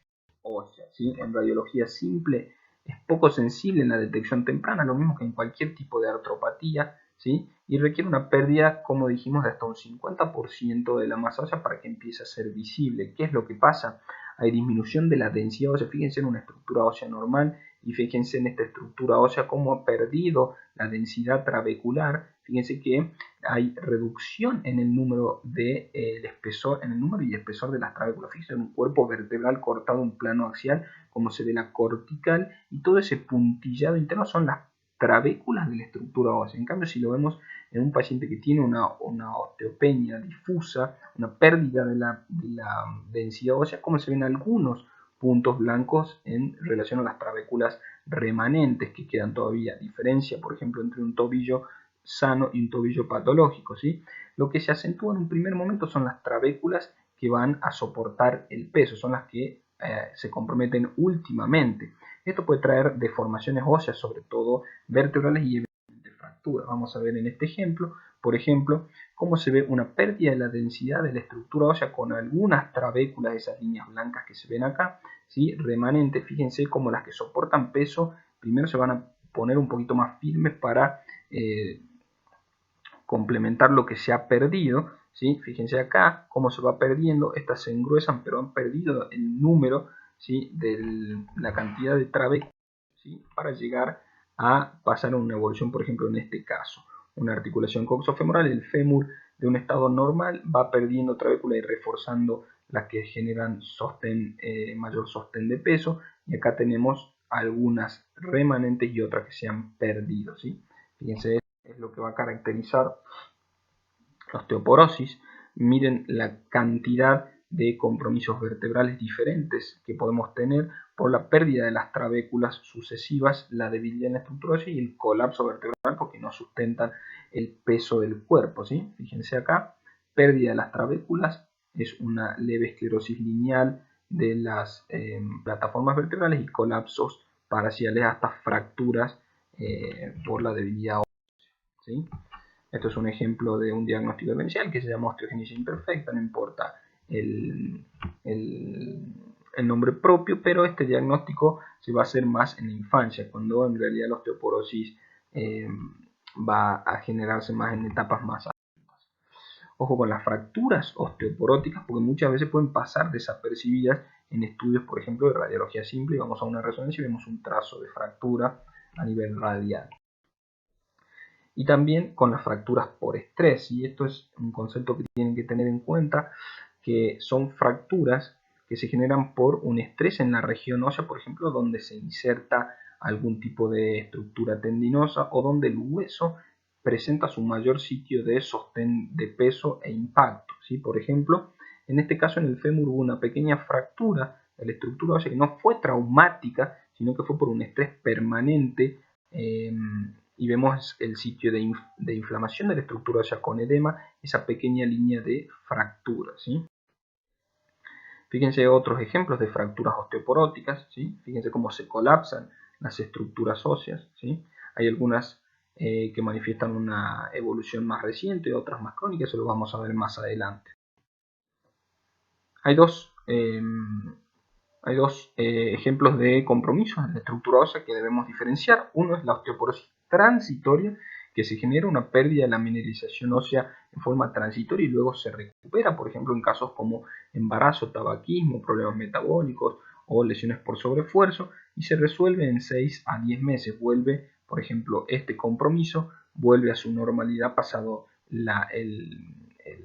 ósea, ¿sí? En radiología simple, es poco sensible en la detección temprana, lo mismo que en cualquier tipo de artropatía, ¿sí? Y requiere una pérdida, como dijimos, de hasta un 50% de la masa ósea para que empiece a ser visible. ¿Qué es lo que pasa? Hay disminución de la densidad ósea. Fíjense en una estructura ósea normal y fíjense en esta estructura ósea cómo ha perdido la densidad trabecular. Fíjense que hay reducción en el número de espesor, en el número y espesor de las trabéculas. Fíjense en un cuerpo vertebral cortado en plano axial, como se ve la cortical, y todo ese puntillado interno son las trabéculas de la estructura ósea. En cambio, si lo vemos en un paciente que tiene una osteopenia difusa, una pérdida de la densidad ósea, como se ven algunos puntos blancos en relación a las trabéculas remanentes que quedan todavía. Diferencia, por ejemplo, entre un tobillo sano y un tobillo patológico, ¿sí? Lo que se acentúa en un primer momento son las trabéculas que van a soportar el peso, son las que se comprometen últimamente. Esto puede traer deformaciones óseas, sobre todo vertebrales y eventualmente fracturas. Vamos a ver en este ejemplo, por ejemplo, cómo se ve una pérdida de la densidad de la estructura ósea con algunas trabéculas, esas líneas blancas que se ven acá, ¿sí? Remanentes. Fíjense cómo las que soportan peso primero se van a poner un poquito más firmes para complementar lo que se ha perdido, ¿sí? Fíjense acá cómo se va perdiendo, estas se engruesan pero han perdido el número, ¿sí? de la cantidad de trabéculas, ¿sí? Para llegar a pasar a una evolución, por ejemplo en este caso, una articulación coxofemoral, el fémur de un estado normal va perdiendo trabécula y reforzando las que generan mayor sostén de peso, y acá tenemos algunas remanentes y otras que se han perdido, ¿sí? Fíjense, es lo que va a caracterizar la osteoporosis. Miren la cantidad de compromisos vertebrales diferentes que podemos tener por la pérdida de las trabéculas sucesivas, la debilidad en la estructura ósea y el colapso vertebral porque no sustentan el peso del cuerpo, ¿sí? Fíjense acá, pérdida de las trabéculas es una leve esclerosis lineal de las plataformas vertebrales y colapsos parciales hasta fracturas por la debilidad ósea, ¿sí? Esto es un ejemplo de un diagnóstico diferencial que se llama osteogénesis imperfecta, no importa el, el nombre propio, pero este diagnóstico se va a hacer más en la infancia, cuando en realidad la osteoporosis va a generarse más en etapas más adultas. Ojo con las fracturas osteoporóticas, porque muchas veces pueden pasar desapercibidas en estudios, por ejemplo, de radiología simple, y vamos a una resonancia y vemos un trazo de fractura a nivel radial. Y también con las fracturas por estrés, y esto es un concepto que tienen que tener en cuenta, que son fracturas que se generan por un estrés en la región ósea, por ejemplo, donde se inserta algún tipo de estructura tendinosa o donde el hueso presenta su mayor sitio de sostén de peso e impacto, ¿sí? Por ejemplo, en este caso en el fémur hubo una pequeña fractura de la estructura ósea que no fue traumática, sino que fue por un estrés permanente, y vemos el sitio de inflamación de la estructura ósea con edema, esa pequeña línea de fractura, ¿sí? Fíjense otros ejemplos de fracturas osteoporóticas, ¿sí? Fíjense cómo se colapsan las estructuras óseas, ¿sí? Hay algunas que manifiestan una evolución más reciente, otras más crónicas, eso lo vamos a ver más adelante. Hay dos ejemplos de compromisos en la estructura ósea que debemos diferenciar. Uno es la osteoporosis transitoria, que se genera una pérdida de la mineralización ósea en forma transitoria y luego se recupera, por ejemplo, en casos como embarazo, tabaquismo, problemas metabólicos o lesiones por sobreesfuerzo, y se resuelve en 6 a 10 meses. Vuelve, por ejemplo, este compromiso, vuelve a su normalidad pasado la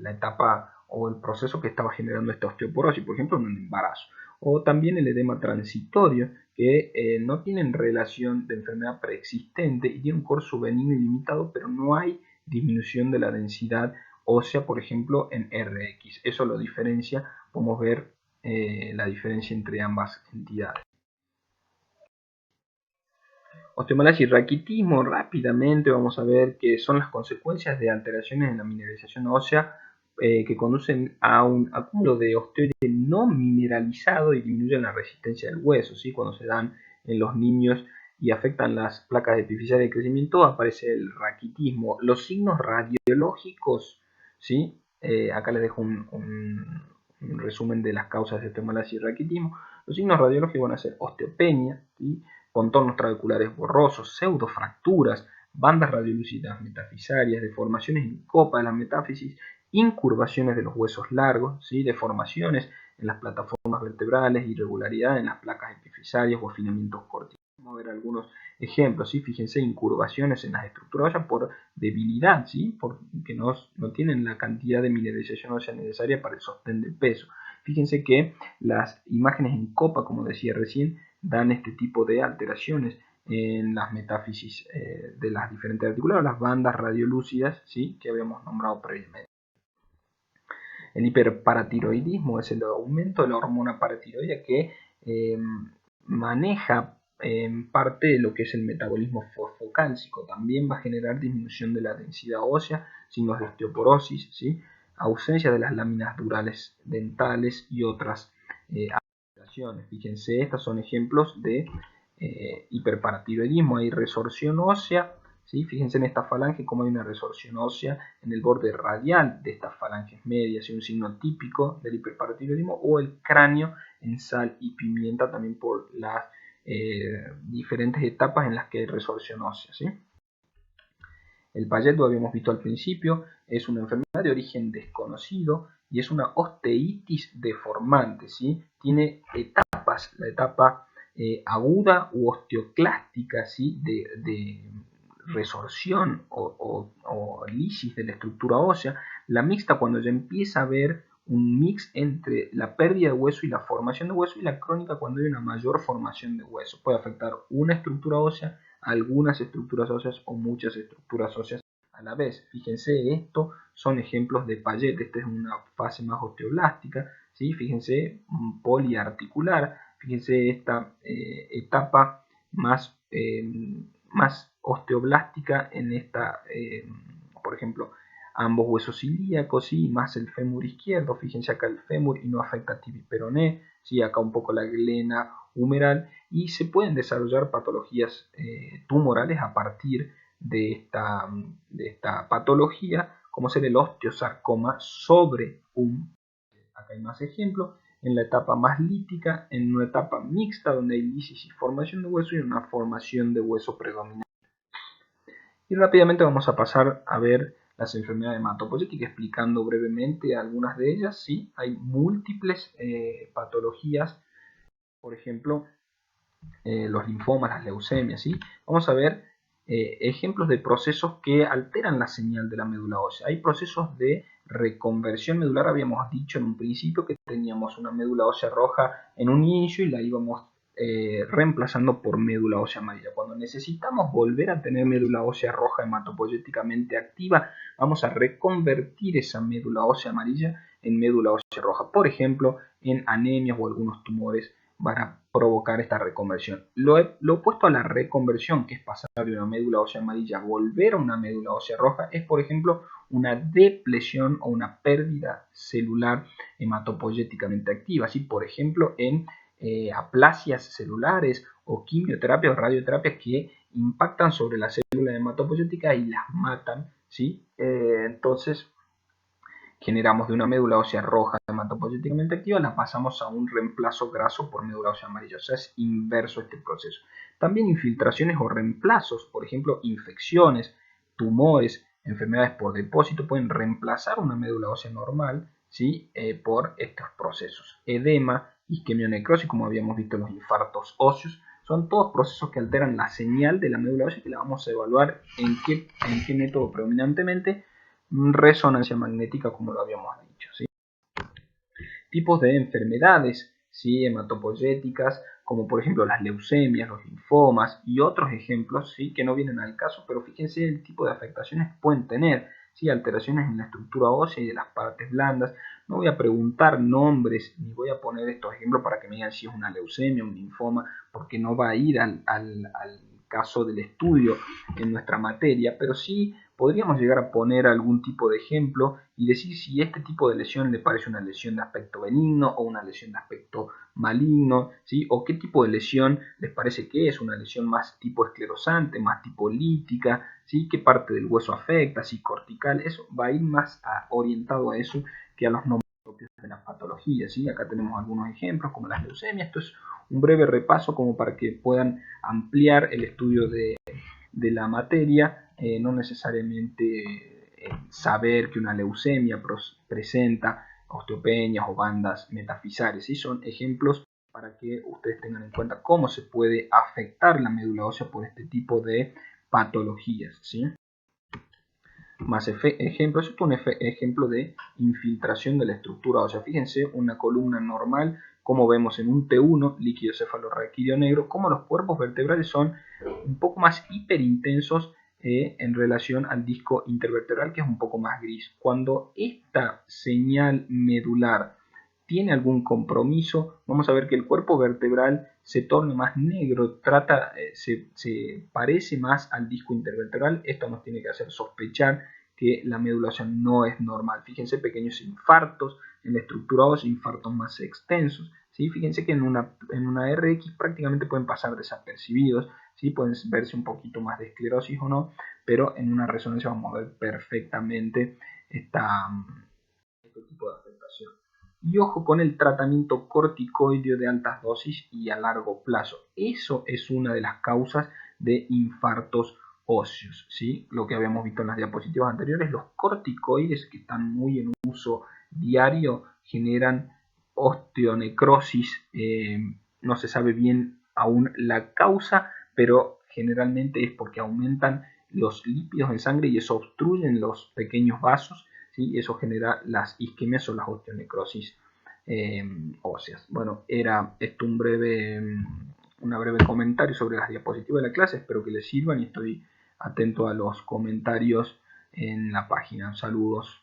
etapa o el proceso que estaba generando esta osteoporosis, por ejemplo, en un embarazo. O también el edema transitorio, que no tienen relación de enfermedad preexistente y tiene un curso benigno y limitado, pero no hay disminución de la densidad ósea, por ejemplo, en RX. Eso lo diferencia, podemos ver la diferencia entre ambas entidades. Osteomalacia y raquitismo, rápidamente vamos a ver que son las consecuencias de alteraciones en la mineralización ósea que conducen a un acúmulo de osteoide no mineralizado y disminuyen la resistencia del hueso, ¿sí? Cuando se dan en los niños y afectan las placas epifisiales de crecimiento, aparece el raquitismo. Los signos radiológicos, ¿sí? Acá les dejo un resumen de las causas de osteomalacia y raquitismo. Los signos radiológicos van a ser osteopenia, ¿sí? Contornos trabeculares borrosos, pseudofracturas, bandas radiolúcidas metafisarias, deformaciones en copa de la metáfisis, incurvaciones de los huesos largos, ¿sí? Deformaciones en las plataformas vertebrales, irregularidad en las placas epifisarias o afinamientos corticales. Vamos a ver algunos ejemplos, ¿sí? Fíjense, incurvaciones en las estructuras óseas por debilidad, ¿sí? Porque no tienen la cantidad de mineralización ósea necesaria para el sostén del peso. Fíjense que las imágenes en copa, como decía recién, dan este tipo de alteraciones en las metáfisis de las diferentes articulares, las bandas radiolúcidas, ¿sí? Que habíamos nombrado previamente. El hiperparatiroidismo es el aumento de la hormona paratiroidea que maneja en parte lo que es el metabolismo fosfocálcico. También va a generar disminución de la densidad ósea, signos de osteoporosis, ¿sí? Ausencia de las láminas durales dentales y otras alteraciones. Fíjense, estos son ejemplos de hiperparatiroidismo. Hay resorción ósea, ¿sí? Fíjense en esta falange como hay una resorción ósea en el borde radial de estas falanges medias, un signo típico del hiperparatiroidismo, o el cráneo en sal y pimienta, también por las diferentes etapas en las que hay resorción ósea, ¿sí? El Payet, lo habíamos visto al principio, es una enfermedad de origen desconocido y es una osteitis deformante, ¿sí? Tiene etapas, la etapa aguda u osteoclástica, ¿sí? de resorción o lisis de la estructura ósea. La mixta, cuando ya empieza a haber un mix entre la pérdida de hueso y la formación de hueso, y la crónica, cuando hay una mayor formación de hueso. Puede afectar una estructura ósea, algunas estructuras óseas o muchas estructuras óseas a la vez. Fíjense, estos son ejemplos de Payet. Esta es una fase más osteoblástica, ¿sí? Fíjense, poliarticular. Fíjense esta etapa más osteoblástica en esta, por ejemplo, ambos huesos ilíacos, ¿sí? Más el fémur izquierdo. Fíjense acá el fémur y no afecta tibia y peroné, ¿sí? Acá un poco la glena humeral, y se pueden desarrollar patologías tumorales a partir de esta patología, como ser el osteosarcoma sobre un... Acá hay más ejemplos. En la etapa más lítica, en una etapa mixta donde hay lisis y formación de hueso, y una formación de hueso predominante. Y rápidamente vamos a pasar a ver las enfermedades hematopoyéticas, explicando brevemente algunas de ellas. ¿Sí? Hay múltiples patologías, por ejemplo, los linfomas, las leucemias, ¿sí? Vamos a ver ejemplos de procesos que alteran la señal de la médula ósea. Hay procesos de reconversión medular. Habíamos dicho en un principio que teníamos una médula ósea roja en un inicio y la íbamos reemplazando por médula ósea amarilla. Cuando necesitamos volver a tener médula ósea roja hematopoyéticamente activa, vamos a reconvertir esa médula ósea amarilla en médula ósea roja, por ejemplo, en anemias o algunos tumores van a provocar esta reconversión. Lo opuesto a la reconversión, que es pasar de una médula ósea amarilla a volver a una médula ósea roja, es, por ejemplo, una depresión o una pérdida celular hematopoyéticamente activa. ¿Sí? Por ejemplo, en aplasias celulares o quimioterapia o radioterapia que impactan sobre la célula hematopoyética y las matan. ¿Sí? Entonces, generamos de una médula ósea roja hematopoyéticamente activa, la pasamos a un reemplazo graso por médula ósea amarilla. O sea, es inverso este proceso. También infiltraciones o reemplazos, por ejemplo, infecciones, tumores, enfermedades por depósito, pueden reemplazar una médula ósea normal, ¿sí? Por estos procesos. Edema, isquemionecrosis, como habíamos visto en los infartos óseos, son todos procesos que alteran la señal de la médula ósea, que la vamos a evaluar en qué método predominantemente. Resonancia magnética, como lo habíamos dicho, ¿sí? Tipos de enfermedades, ¿sí? Hematopoyéticas, como por ejemplo las leucemias, los linfomas y otros ejemplos, ¿sí? Que no vienen al caso, pero fíjense el tipo de afectaciones que pueden tener, ¿sí? Alteraciones en la estructura ósea y de las partes blandas. No voy a preguntar nombres ni voy a poner estos ejemplos para que me digan si es una leucemia, un linfoma, porque no va a ir al caso del estudio en nuestra materia, pero sí podríamos llegar a poner algún tipo de ejemplo y decir si este tipo de lesión le parece una lesión de aspecto benigno o una lesión de aspecto maligno, ¿sí? O qué tipo de lesión les parece que es, una lesión más tipo esclerosante, más tipo lítica, ¿sí? Qué parte del hueso afecta, si cortical. Eso va a ir más orientado a eso que a los nombres propios. de las patologías, ¿sí? Acá tenemos algunos ejemplos como las leucemias. Esto es un breve repaso como para que puedan ampliar el estudio de la materia, no necesariamente saber que una leucemia presenta osteopenias o bandas metafisales, ¿sí? Son ejemplos para que ustedes tengan en cuenta cómo se puede afectar la médula ósea por este tipo de patologías, ¿sí? Más ejemplos, esto es un ejemplo de infiltración de la estructura ósea. Fíjense, una columna normal, como vemos en un T1, líquido cefalorraquídeo negro, como los cuerpos vertebrales son un poco más hiperintensos en relación al disco intervertebral, que es un poco más gris. Cuando esta señal medular tiene algún compromiso, vamos a ver que el cuerpo vertebral se torna más negro, se parece más al disco intervertebral. Esto nos tiene que hacer sospechar que la médula ósea no es normal. Fíjense, pequeños infartos en la estructura ósea, infartos más extensos. ¿Sí? Fíjense que en una RX prácticamente pueden pasar desapercibidos, ¿sí? Pueden verse un poquito más de esclerosis o no, pero en una resonancia vamos a ver perfectamente este tipo de afectación. Y ojo con el tratamiento corticoideo de altas dosis y a largo plazo. Eso es una de las causas de infartos óseos, ¿sí? Lo que habíamos visto en las diapositivas anteriores, los corticoides que están muy en uso diario generan osteonecrosis. No se sabe bien aún la causa, pero generalmente es porque aumentan los lípidos en sangre y eso obstruyen los pequeños vasos, ¿sí? Eso genera las isquemias o las osteonecrosis óseas. Bueno, era esto una breve comentario sobre las diapositivas de la clase. Espero que les sirvan y estoy atento a los comentarios en la página. Saludos.